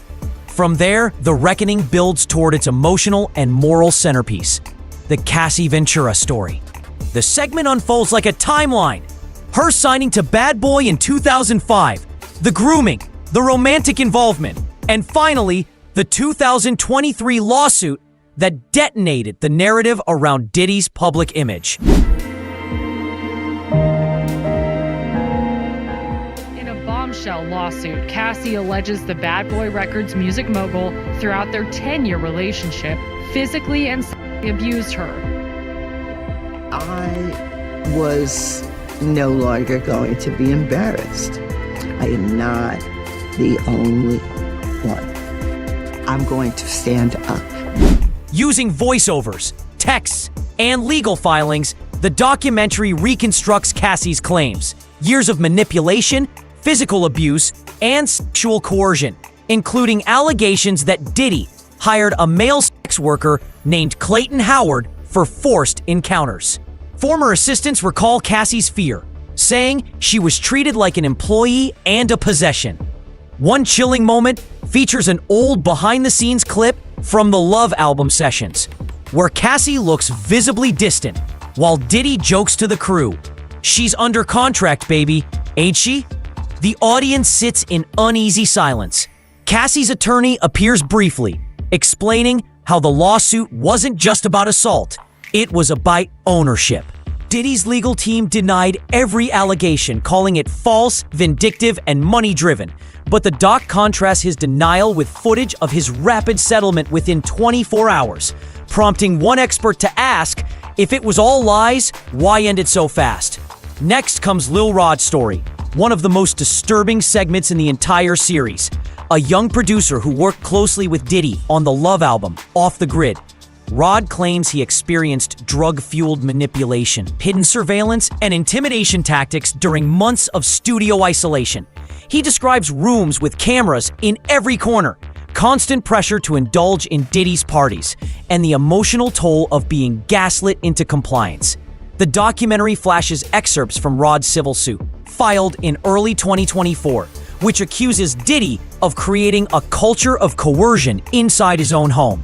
S13: From there, the reckoning builds toward its emotional and moral centerpiece, the Cassie Ventura story. The segment unfolds like a timeline. Her signing to Bad Boy in 2005, the grooming, the romantic involvement, and finally, the 2023 lawsuit that detonated the narrative around Diddy's public image.
S25: In a bombshell
S3: bombshell lawsuit, Cassie alleges the Bad Boy Records music mogul, throughout their 10-year relationship, physically and sexually abused her.
S11: I was no longer going to be embarrassed. I am not the only one. I'm going to stand up.
S13: Using voiceovers, texts, and legal filings, the documentary reconstructs Cassie's claims. Years of manipulation, physical abuse, and sexual coercion, including allegations that Diddy hired a male sex worker named Clayton Howard for forced encounters. Former assistants recall Cassie's fear, saying she was treated like an employee and a possession. One chilling moment features an old behind-the-scenes clip from the Love album sessions, where Cassie looks visibly distant while Diddy jokes to the crew, "She's under contract, baby, ain't she?" The audience sits in uneasy silence. Cassie's attorney appears briefly, explaining how the lawsuit wasn't just about assault, it was about ownership. Diddy's legal team denied every allegation, calling it false, vindictive, and money-driven. But the doc contrasts his denial with footage of his rapid settlement within 24 hours, prompting one expert to ask, if it was all lies, why end it so fast? Next comes Lil Rod's story, one of the most disturbing segments in the entire series. A young producer who worked closely with Diddy on the Love album, Off the Grid. Rod claims he experienced drug-fueled manipulation, hidden surveillance, and intimidation tactics during months of studio isolation. He describes rooms with cameras in every corner, constant pressure to indulge in Diddy's parties, and the emotional toll of being gaslit into compliance. The documentary flashes excerpts from Rod's civil suit, filed in early 2024, which accuses Diddy of creating a culture of coercion inside his own home.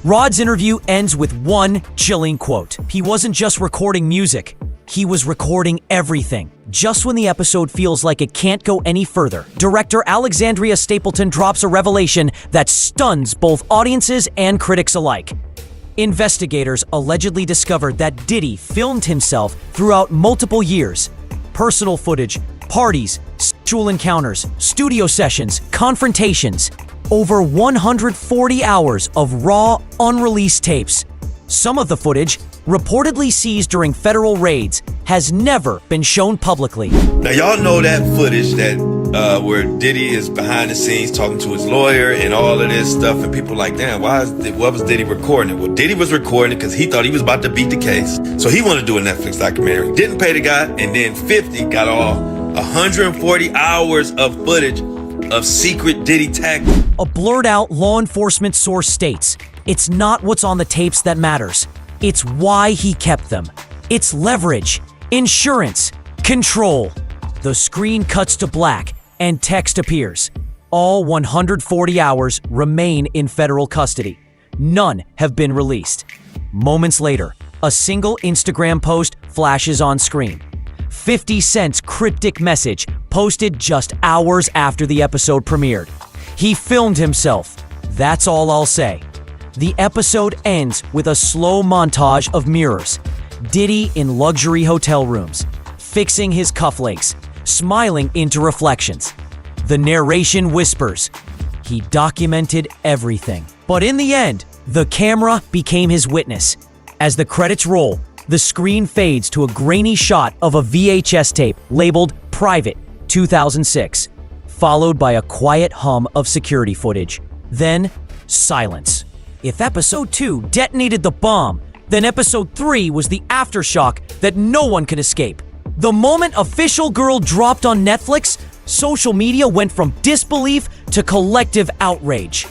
S13: Rod's interview ends with one chilling quote. He wasn't just recording music, he was recording everything. Just when the episode feels like it can't go any further, director Alexandria Stapleton drops a revelation that stuns both audiences and critics alike. Investigators allegedly discovered that Diddy filmed himself throughout multiple years. Personal footage, parties, sexual encounters, studio sessions, confrontations. Over 140 hours of raw, unreleased tapes. Some of the footage, reportedly seized during federal raids, has never been shown publicly.
S4: Now y'all know that footage that where Diddy is behind the scenes talking to his lawyer and all of this stuff, and people are like, damn, what was Diddy recording it? Well, Diddy was recording it because he thought he was about to beat the case. So he wanted to do a Netflix documentary. Didn't pay the guy, and then 50 got all 140 hours of footage of secret Diddy tactics.
S13: A blurred-out law enforcement source states, it's not what's on the tapes that matters. It's why he kept them. It's leverage, insurance, control. The screen cuts to black and text appears. All 140 hours remain in federal custody. None have been released. Moments later, a single Instagram post flashes on screen. 50 Cent's cryptic message posted just hours after the episode premiered. He filmed himself. That's all I'll say. The episode ends with a slow montage of mirrors. Diddy in luxury hotel rooms, fixing his cufflinks, smiling into reflections. The narration whispers, he documented everything. But in the end, the camera became his witness. As the credits roll, the screen fades to a grainy shot of a VHS tape labeled Private 2006, followed by a quiet hum of security footage. Then, silence. If episode 2 detonated the bomb, then episode 3 was the aftershock that no one could escape. The moment Official Girl dropped on Netflix, social media went from disbelief to collective outrage.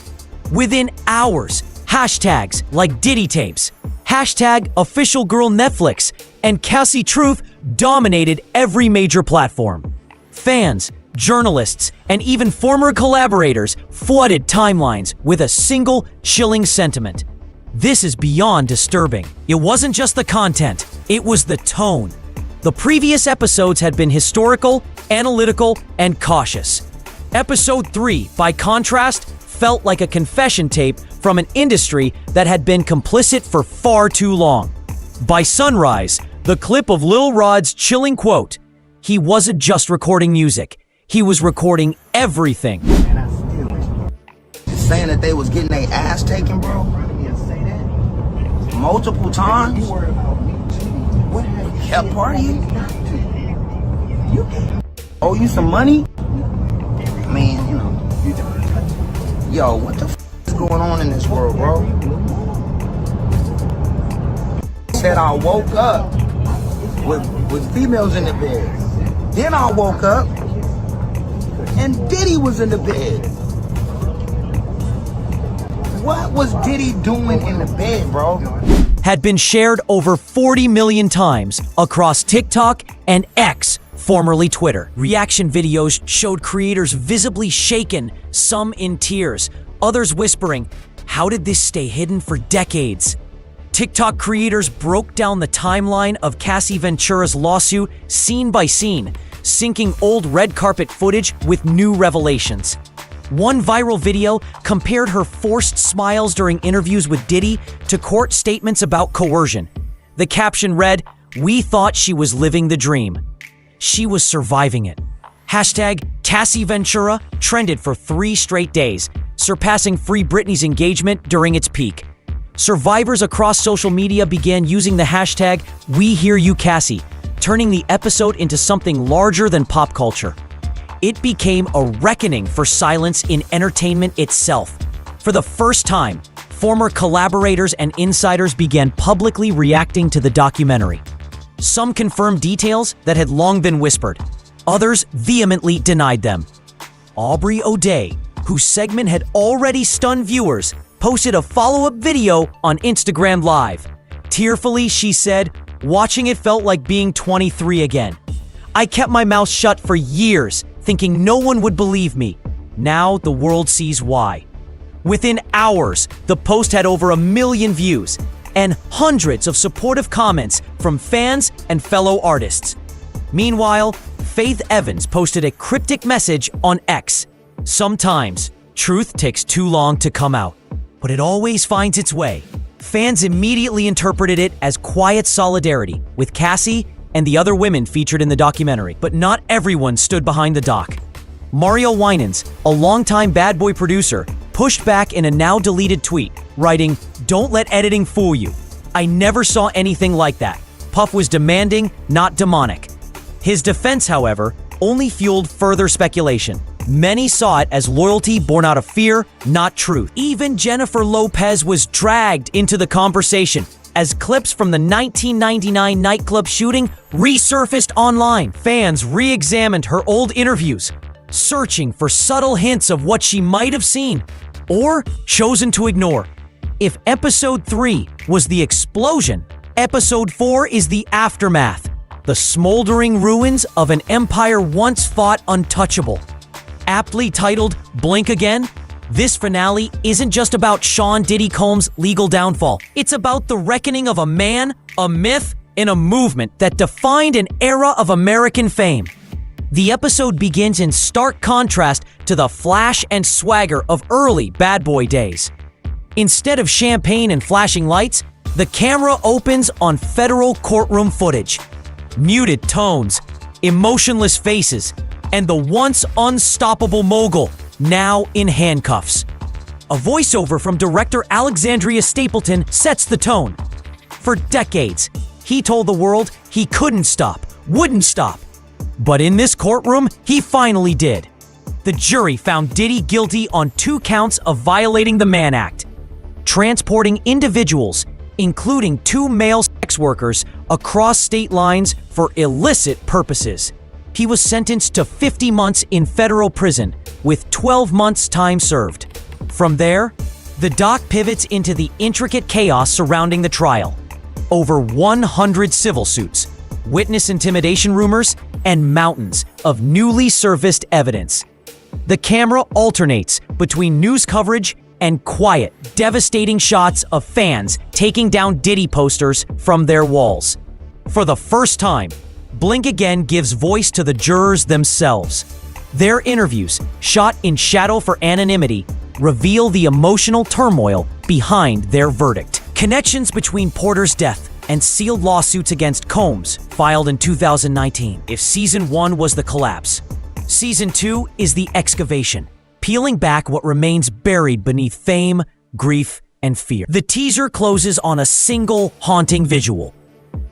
S13: Within hours, hashtags like Diddy tapes, hashtag Official Girl Netflix, and Cassie Truth dominated every major platform. Fans, journalists, and even former collaborators flooded timelines with a single chilling sentiment. This is beyond disturbing. It wasn't just the content, it was the tone. The previous episodes had been historical, analytical, and cautious. Episode 3, by contrast, felt like a confession tape from an industry that had been complicit for far too long. By sunrise, the clip of Lil Rod's chilling quote, he wasn't just recording music, he was recording everything.
S7: Saying that they was getting their ass taken, bro. Multiple times. Kept partying. Owe you some money? I mean, you know. Yo, what the f is going on in this world, bro? Said I woke up with females in the bed. Then I woke up and Diddy was in the bed. What was Diddy doing in the bed, bro?
S13: Had been shared over 40 million times across TikTok and X, formerly Twitter. Reaction videos showed creators visibly shaken, some in tears, others whispering, "How did this stay hidden for decades?" TikTok creators broke down the timeline of Cassie Ventura's lawsuit scene by scene, syncing old red carpet footage with new revelations. One viral video compared her forced smiles during interviews with Diddy to court statements about coercion. The caption read, "We thought she was living the dream. She was surviving it." Hashtag Cassie Ventura trended for 3 straight days, surpassing Free Britney's engagement during its peak. Survivors across social media began using the hashtag #WeHearYouCassie, turning the episode into something larger than pop culture. It became a reckoning for silence in entertainment itself. For the first time, former collaborators and insiders began publicly reacting to the documentary. Some confirmed details that had long been whispered. Others vehemently denied them. Aubrey O'Day, whose segment had already stunned viewers, posted a follow-up video on Instagram Live. Tearfully, she said, "Watching it felt like being 23 again. I kept my mouth shut for years, thinking no one would believe me. Now the world sees why." Within hours, the post had over 1 million views and hundreds of supportive comments from fans and fellow artists. Meanwhile, Faith Evans posted a cryptic message on X. "Sometimes, truth takes too long to come out, but it always finds its way." Fans immediately interpreted it as quiet solidarity with Cassie and the other women featured in the documentary, but not everyone stood behind the doc. Mario Winans, a longtime Bad Boy producer, pushed back in a now-deleted tweet, writing, "Don't let editing fool you. I never saw anything like that. Puff was demanding, not demonic." His defense, however, only fueled further speculation. Many saw it as loyalty born out of fear, not truth. Even Jennifer Lopez was dragged into the conversation as clips from the 1999 nightclub shooting resurfaced online. Fans re-examined her old interviews, searching for subtle hints of what she might have seen or chosen to ignore. If episode 3 was the explosion, episode 4 is the aftermath, the smoldering ruins of an empire once thought untouchable. Aptly titled Blink Again, this finale isn't just about Sean Diddy Combs' legal downfall. It's about the reckoning of a man, a myth, and a movement that defined an era of American fame. The episode begins in stark contrast to the flash and swagger of early Bad Boy days. Instead of champagne and flashing lights, the camera opens on federal courtroom footage. Muted tones, emotionless faces, and the once unstoppable mogul now in handcuffs. A voiceover from director Alexandria Stapleton sets the tone. For decades, he told the world he couldn't stop, wouldn't stop. But in this courtroom, he finally did. The jury found Diddy guilty on 2 counts of violating the Mann Act, transporting individuals, including 2 male sex workers, across state lines for illicit purposes. He was sentenced to 50 months in federal prison, with 12 months time served. From there, the doc pivots into the intricate chaos surrounding the trial. Over 100 civil suits, witness intimidation rumors, and mountains of newly surfaced evidence. The camera alternates between news coverage and quiet, devastating shots of fans taking down Diddy posters from their walls. For the first time, Blink Again gives voice to the jurors themselves. Their interviews, shot in shadow for anonymity, reveal the emotional turmoil behind their verdict. Connections between Porter's death and sealed lawsuits against Combs, filed in 2019. If Season 1 was the collapse, Season 2 is the excavation, peeling back what remains buried beneath fame, grief, and fear. The teaser closes on a single haunting visual.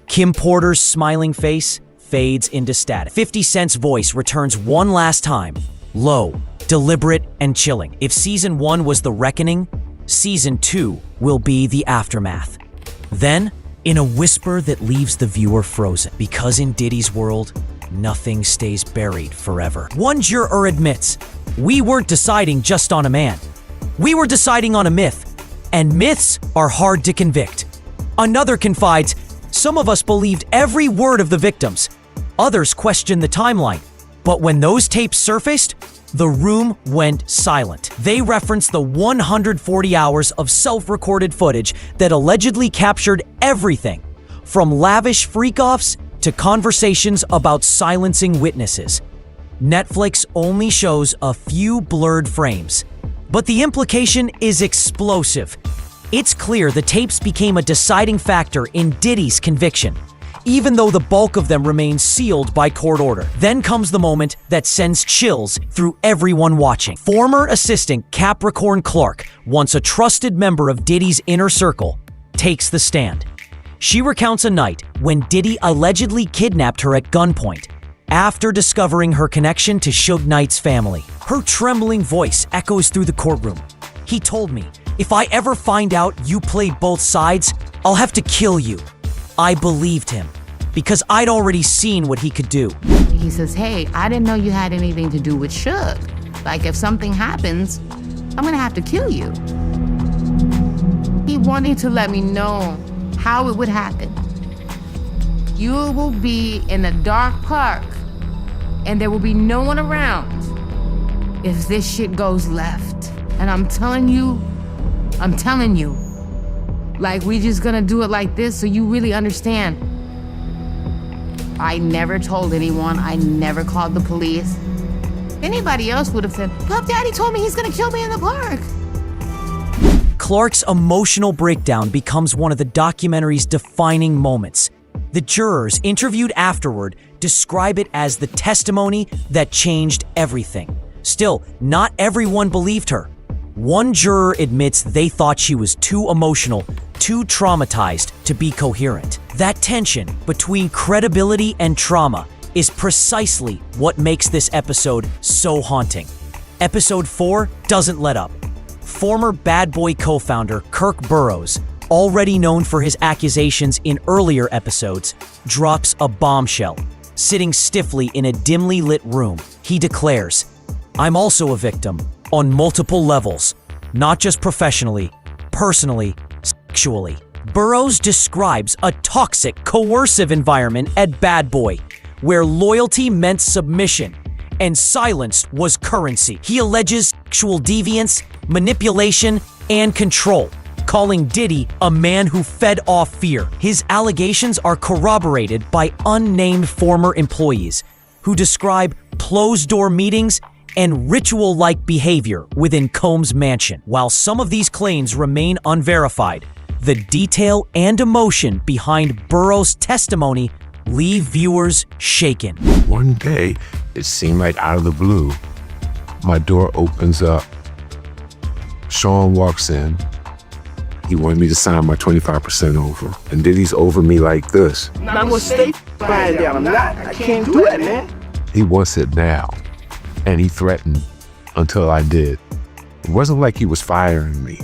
S13: Kim Porter's smiling face fades into static. 50 Cent's voice returns one last time, low, deliberate, and chilling. If Season 1 was the reckoning, Season 2 will be the aftermath. Then, in a whisper that leaves the viewer frozen, because in Diddy's world, nothing stays buried forever. One juror admits, "We weren't deciding just on a man. We were deciding on a myth, and myths are hard to convict." Another confides, "Some of us believed every word of the victims. Others questioned the timeline. But when those tapes surfaced, the room went silent." They reference the 140 hours of self-recorded footage that allegedly captured everything, from lavish freak-offs to conversations about silencing witnesses. Netflix only shows a few blurred frames, but the implication is explosive. It's clear the tapes became a deciding factor in Diddy's conviction, even though the bulk of them remains sealed by court order. Then comes the moment that sends chills through everyone watching. Former assistant Capricorn Clark, once a trusted member of Diddy's inner circle, takes the stand. She recounts a night when Diddy allegedly kidnapped her at gunpoint after discovering her connection to Suge Knight's family. Her trembling voice echoes through the courtroom. "He told me, if I ever find out you played both sides, I'll have to kill you." I believed him because I'd already seen what he could do.
S14: He says, "Hey, I didn't know you had anything to do with Suge. Like, if something happens, I'm gonna have to kill you." He wanted to let me know how it would happen. You will be in a dark park and there will be no one around if this shit goes left. And I'm telling you, like, we just gonna do it like this so you really understand. I never told anyone. I never called the police. Anybody else would have said, "Puff Daddy told me he's gonna kill me in the park."
S13: Clark's emotional breakdown becomes one of the documentary's defining moments. The jurors interviewed afterward describe it as the testimony that changed everything. Still, not everyone believed her. One juror admits they thought she was too emotional, too traumatized to be coherent. That tension between credibility and trauma is precisely what makes this episode so haunting. Episode 4 doesn't let up. Former Bad Boy co-founder Kirk Burroughs, already known for his accusations in earlier episodes, drops a bombshell. Sitting stiffly in a dimly lit room, he declares, "I'm also a victim, on multiple levels, not just professionally, personally, sexually." Burroughs describes a toxic, coercive environment at Bad Boy, where loyalty meant submission and silence was currency. He alleges sexual deviance, manipulation, and control, calling Diddy a man who fed off fear. His allegations are corroborated by unnamed former employees who describe closed-door meetings and ritual-like behavior within Combs' mansion. While some of these claims remain unverified, the detail and emotion behind Burroughs' testimony leave viewers shaken.
S10: One day, it seemed like out of the blue, my door opens up. Sean walks in. He wanted me to sign my 25% over. And Diddy's over me like this.
S2: I'm gonna stay lying down. I'm not. I can't do that, man.
S10: He wants it now. And he threatened until I did. It wasn't like he was firing me.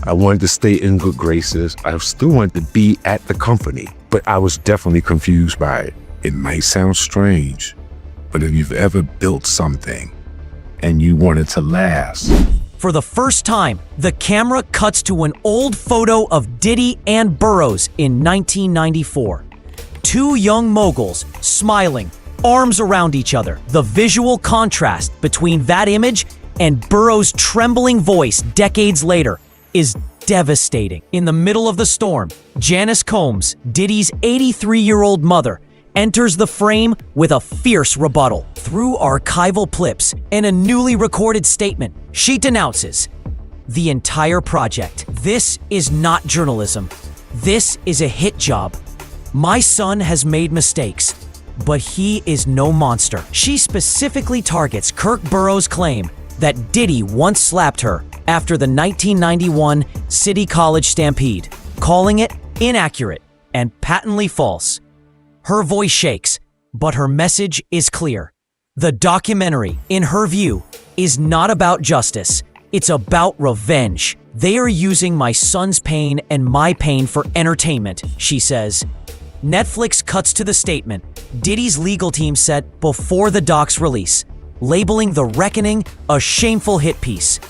S10: I wanted to stay in good graces. I still wanted to be at the company, but I was definitely confused by it. It might sound strange, but if you've ever built something and you want it to last.
S13: For the first time, the camera cuts to an old photo of Diddy and Burroughs in 1994. Two young moguls smiling, arms around each other. The visual contrast between that image and Burroughs' trembling voice decades later is devastating. In the middle of the storm, Janice Combs, Diddy's 83-year-old mother, enters the frame with a fierce rebuttal. Through archival clips and a newly recorded statement, she denounces the entire project. "This is not journalism. This is a hit job. My son has made mistakes. but he is no monster. She specifically targets Kirk Burroughs' claim that Diddy once slapped her after the 1991 City College stampede, calling it inaccurate and patently false. Her voice shakes, but her message is clear. The documentary, in her view, is not about justice. It's about revenge. They are using my son's pain and my pain for entertainment, she says. Netflix cuts to the statement Diddy's legal team said before the doc's release, labeling The Reckoning a shameful hit piece.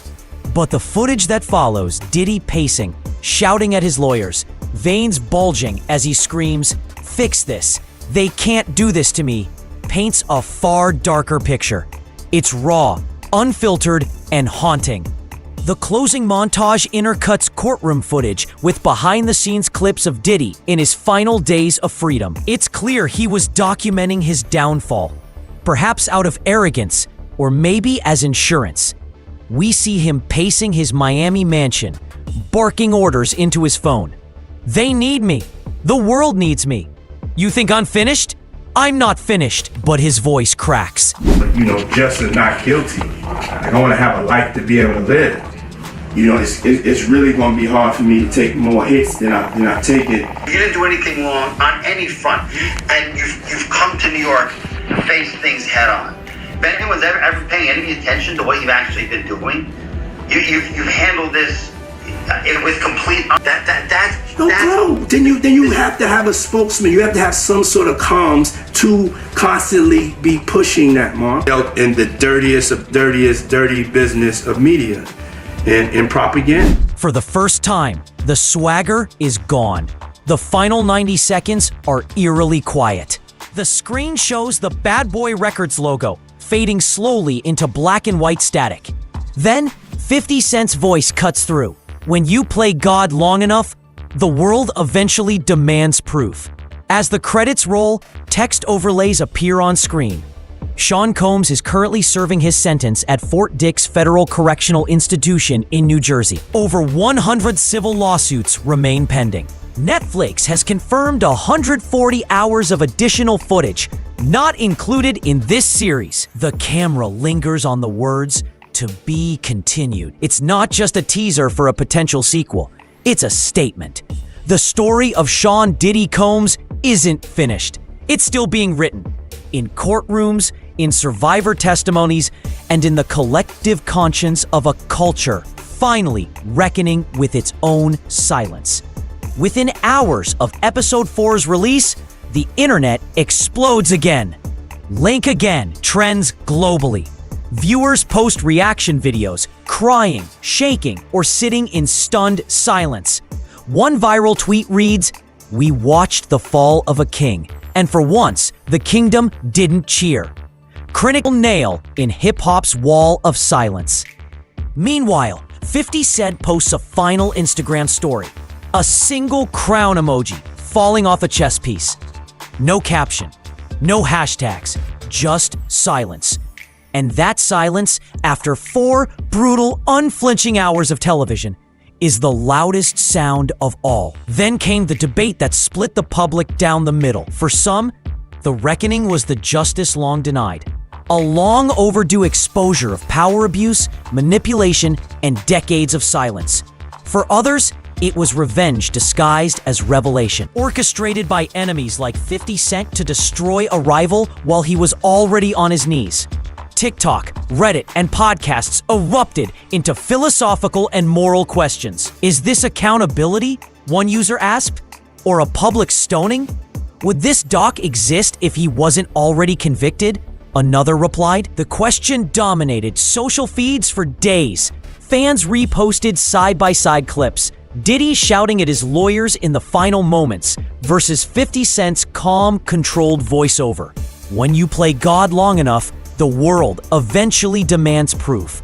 S13: But the footage that follows Diddy pacing, shouting at his lawyers, veins bulging as he screams, "Fix this. They can't do this to me," paints a far darker picture. It's raw, unfiltered, and haunting. The closing montage intercuts courtroom footage with behind-the-scenes clips of Diddy in his final days of freedom. It's clear he was documenting his downfall, perhaps out of arrogance, or maybe as insurance. We see him pacing his Miami mansion, barking orders into his phone. "They need me. The world needs me. You think I'm finished? I'm not finished." But his voice cracks.
S8: You know, justice, not guilty. Like, I want to have a life to be able to live. You know, it's really going to be hard for me to take more hits than I take it.
S15: You didn't do anything wrong on any front, and you've come to New York to face things head on. If anyone's ever paying any attention to what you've actually been doing, you've handled this with complete.
S8: Then you have to have a spokesman. You have to have some sort of comms to constantly be pushing that, Mark. In the dirtiest of dirty business of media and propaganda.
S13: For the first time, the swagger is gone. The final 90 seconds are eerily quiet. The screen shows the Bad Boy Records logo fading slowly into black and white static. Then, 50 Cent's voice cuts through. When you play God long enough, the world eventually demands proof. As the credits roll, text overlays appear on screen. Sean Combs is currently serving his sentence at Fort Dix Federal Correctional Institution in New Jersey. Over 100 civil lawsuits remain pending. Netflix has confirmed 140 hours of additional footage, not included in this series. The camera lingers on the words, "To be continued." It's not just a teaser for a potential sequel. It's a statement. The story of Sean Diddy Combs isn't finished. It's still being written. In courtrooms, in survivor testimonies, and in the collective conscience of a culture finally reckoning with its own silence. Within hours of Episode 4's release, the internet explodes again. Link again trends globally. Viewers post reaction videos, crying, shaking, or sitting in stunned silence. One viral tweet reads, "We watched the fall of a king, and for once, the kingdom didn't cheer." Critical nail in hip-hop's wall of silence. Meanwhile, 50 Cent posts a final Instagram story. A single crown emoji falling off a chess piece. No caption, no hashtags, just silence. And that silence, after 4 brutal, unflinching hours of television, is the loudest sound of all. Then came the debate that split the public down the middle. For some, the reckoning was the justice long denied. A long overdue exposure of power abuse, manipulation, and decades of silence. For others, it was revenge disguised as revelation, orchestrated by enemies like 50 Cent to destroy a rival while he was already on his knees. TikTok, Reddit, and podcasts erupted into philosophical and moral questions. Is this accountability? One user asked. Or a public stoning? Would this doc exist if he wasn't already convicted? Another replied. The question dominated social feeds for days. Fans reposted side-by-side clips. Diddy shouting at his lawyers in the final moments versus 50 Cent's calm, controlled voiceover. When you play God long enough, the world eventually demands proof.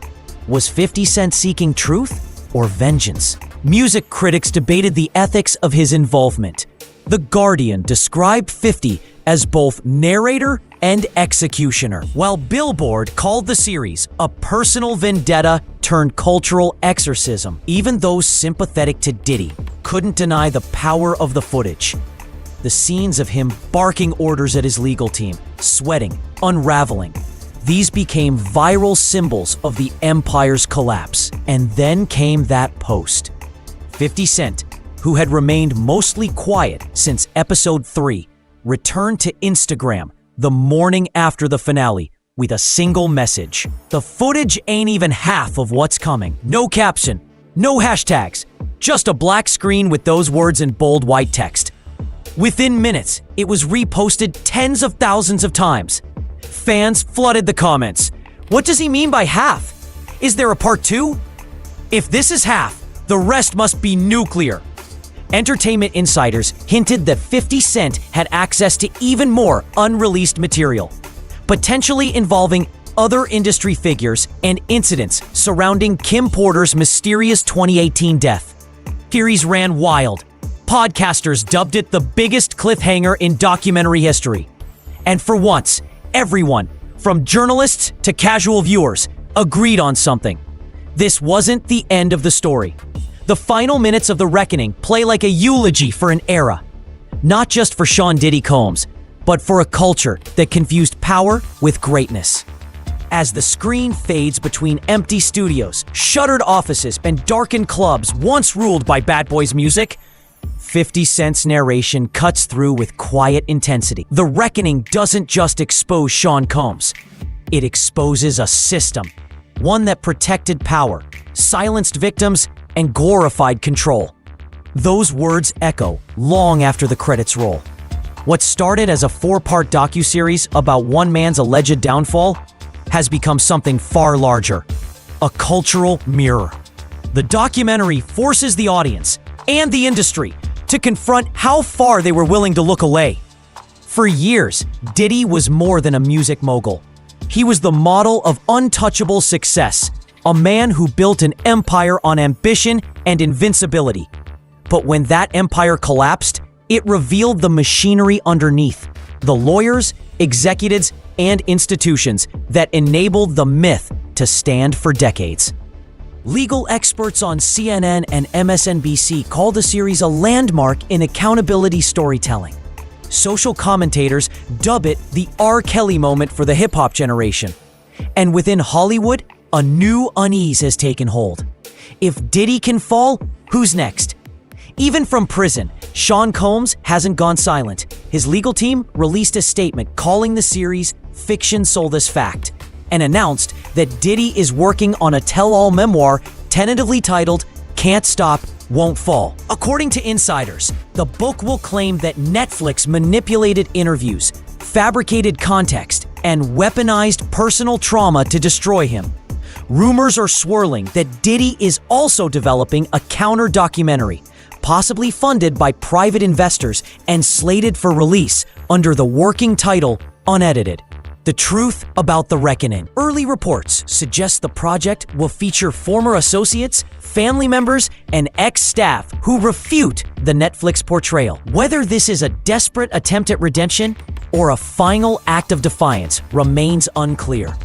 S13: Was 50 Cent seeking truth or vengeance? Music critics debated the ethics of his involvement. The Guardian described 50 as both narrator and executioner, while Billboard called the series a personal vendetta turned cultural exorcism. Even those sympathetic to Diddy couldn't deny the power of the footage. the scenes of him barking orders at his legal team, sweating, unraveling. These became viral symbols of the empire's collapse. And then came that post. 50 Cent, who had remained mostly quiet since episode 3, returned to Instagram the morning after the finale with a single message. The footage ain't even half of what's coming. No caption, no hashtags, just a black screen with those words in bold white text. Within minutes, it was reposted tens of thousands of times. Fans flooded the comments. What does he mean by half? Is there a part 2? If this is half, the rest must be nuclear. Entertainment insiders hinted that 50 Cent had access to even more unreleased material, potentially involving other industry figures and incidents surrounding Kim Porter's mysterious 2018 death. Theories ran wild. Podcasters dubbed it the biggest cliffhanger in documentary history. And for once, everyone, from journalists to casual viewers, agreed on something. This wasn't the end of the story. The final minutes of The Reckoning play like a eulogy for an era. Not just for Sean Diddy Combs, but for a culture that confused power with greatness. As the screen fades between empty studios, shuttered offices, and darkened clubs once ruled by Bad Boy's music, 50 Cent's narration cuts through with quiet intensity. The Reckoning doesn't just expose Sean Combs. It exposes a system. One that protected power, silenced victims, and glorified control. Those words echo long after the credits roll. What started as a 4-part docuseries about one man's alleged downfall has become something far larger, a cultural mirror. The documentary forces the audience and the industry to confront how far they were willing to look away. For years, Diddy was more than a music mogul. He was the model of untouchable success, a man who built an empire on ambition and invincibility. But when that empire collapsed, it revealed the machinery underneath, the lawyers, executives, and institutions that enabled the myth to stand for decades. Legal experts on CNN and MSNBC call the series a landmark in accountability storytelling. Social commentators dub it the R. Kelly moment for the hip-hop generation. And within Hollywood, a new unease has taken hold. If Diddy can fall, who's next? Even from prison, Sean Combs hasn't gone silent. His legal team released a statement calling the series fiction sold as fact, and announced that Diddy is working on a tell-all memoir tentatively titled Can't Stop, Won't Fall. According to insiders, the book will claim that Netflix manipulated interviews, fabricated context, and weaponized personal trauma to destroy him. Rumors are swirling that Diddy is also developing a counter-documentary, possibly funded by private investors and slated for release under the working title Unedited. The truth about The Reckoning. Early reports suggest the project will feature former associates, family members, and ex-staff who refute the Netflix portrayal. Whether this is a desperate attempt at redemption or a final act of defiance remains unclear.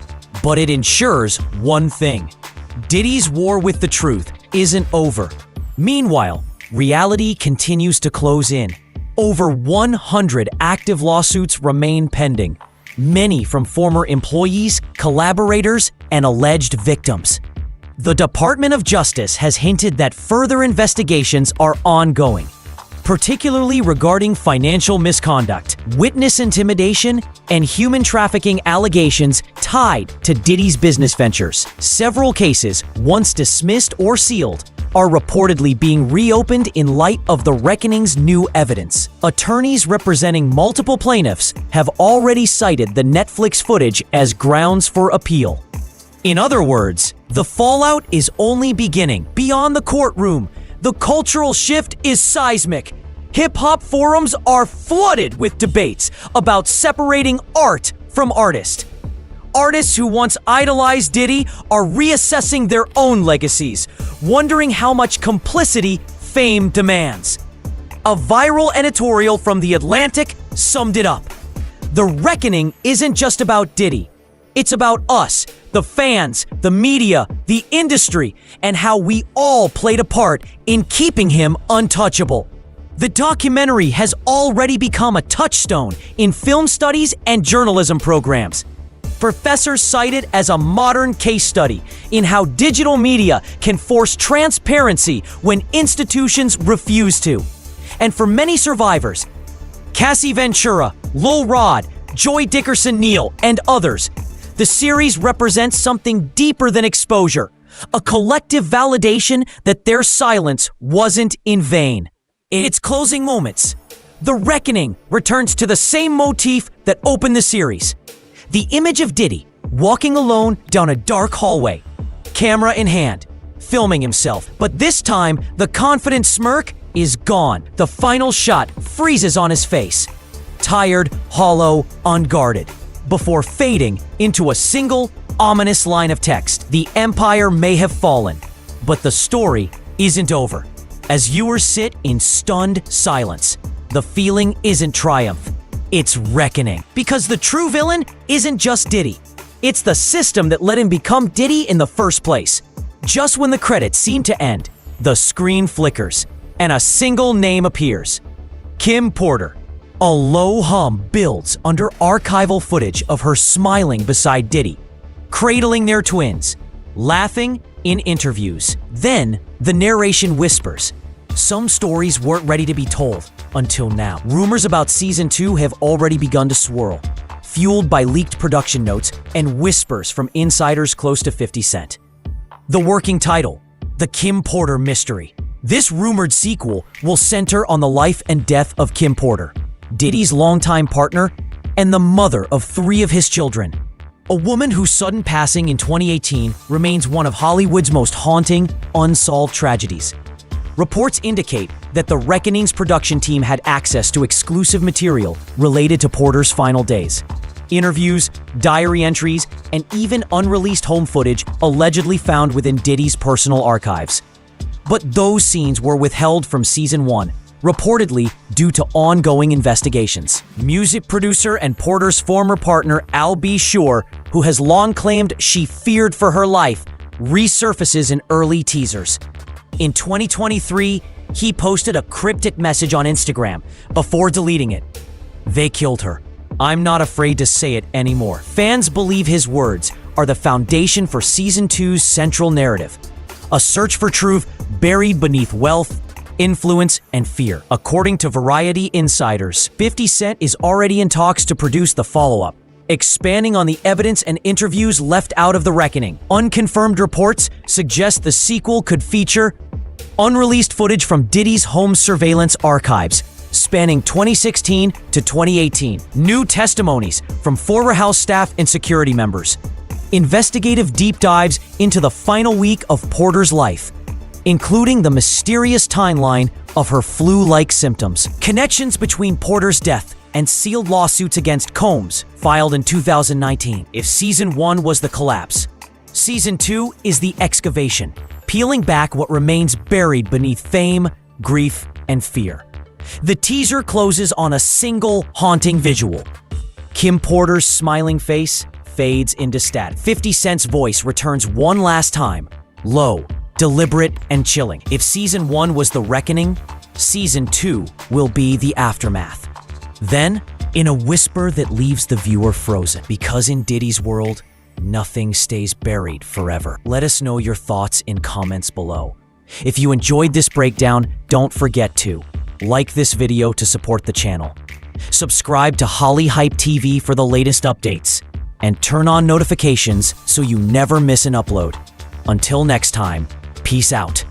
S13: But it ensures one thing: Diddy's war with the truth isn't over. Meanwhile, reality continues to close in. Over 100 active lawsuits remain pending, many from former employees, collaborators, and alleged victims. The Department of Justice has hinted that further investigations are ongoing, particularly regarding financial misconduct, witness intimidation, and human trafficking allegations tied to Diddy's business ventures. Several cases, once dismissed or sealed, are reportedly being reopened in light of The Reckoning's new evidence. Attorneys representing multiple plaintiffs have already cited the Netflix footage as grounds for appeal. In other words, the fallout is only beginning. Beyond the courtroom, the cultural shift is seismic. Hip-hop forums are flooded with debates about separating art from artist. Artists who once idolized Diddy are reassessing their own legacies, wondering how much complicity fame demands. A viral editorial from The Atlantic summed it up. The Reckoning isn't just about Diddy. It's about us, the fans, the media, the industry, and how we all played a part in keeping him untouchable. The documentary has already become a touchstone in film studies and journalism programs. Professors cite it as a modern case study in how digital media can force transparency when institutions refuse to. And for many survivors, Cassie Ventura, Lowell Rod, Joy Dickerson-Neal, and others, the series represents something deeper than exposure, a collective validation that their silence wasn't in vain. In its closing moments, The Reckoning returns to the same motif that opened the series. The image of Diddy walking alone down a dark hallway, camera in hand, filming himself. But this time, the confident smirk is gone. The final shot freezes on his face, tired, hollow, unguarded, before fading into a single, ominous line of text. The empire may have fallen, but the story isn't over. As viewers sit in stunned silence, the feeling isn't triumph, it's reckoning. Because the true villain isn't just Diddy. It's the system that let him become Diddy in the first place. Just when the credits seem to end, the screen flickers, and a single name appears. Kim Porter. A low hum builds under archival footage of her smiling beside Diddy, cradling their twins, laughing in interviews. Then, the narration whispers. Some stories weren't ready to be told until now. Rumors about Season 2 have already begun to swirl, fueled by leaked production notes and whispers from insiders close to 50 Cent. The working title, The Kim Porter Mystery. This rumored sequel will center on the life and death of Kim Porter, Diddy's longtime partner and the mother of 3 of his children. A woman whose sudden passing in 2018 remains one of Hollywood's most haunting, unsolved tragedies. Reports indicate that The Reckoning's production team had access to exclusive material related to Porter's final days. Interviews, diary entries, and even unreleased home footage allegedly found within Diddy's personal archives. But those scenes were withheld from Season 1, reportedly due to ongoing investigations. Music producer and Porter's former partner Al B. Sure, who has long claimed she feared for her life, resurfaces in early teasers. In 2023, he posted a cryptic message on Instagram before deleting it. They killed her. I'm not afraid to say it anymore. Fans believe his words are the foundation for Season 2's central narrative, a search for truth buried beneath wealth, influence, and fear. According to Variety insiders, 50 Cent is already in talks to produce the follow-up, expanding on the evidence and interviews left out of The Reckoning. Unconfirmed reports suggest the sequel could feature unreleased footage from Diddy's home surveillance archives, spanning 2016 to 2018, new testimonies from former house staff and security members, investigative deep dives into the final week of Porter's life, including the mysterious timeline of her flu-like symptoms, connections between Porter's death and sealed lawsuits against Combs filed in 2019. If Season 1 was the collapse, Season 2 is the excavation, peeling back what remains buried beneath fame, grief, and fear. The teaser closes on a single haunting visual. Kim Porter's smiling face fades into static. 50 Cent's voice returns one last time, low, deliberate, and chilling. If Season 1 was the reckoning, Season 2 will be the aftermath. Then, in a whisper that leaves the viewer frozen, because in Diddy's world, nothing stays buried forever. Let us know your thoughts in comments below. If you enjoyed this breakdown, don't forget to like this video to support the channel, subscribe to Holly Hype TV for the latest updates, and turn on notifications so you never miss an upload. Until next time, peace out.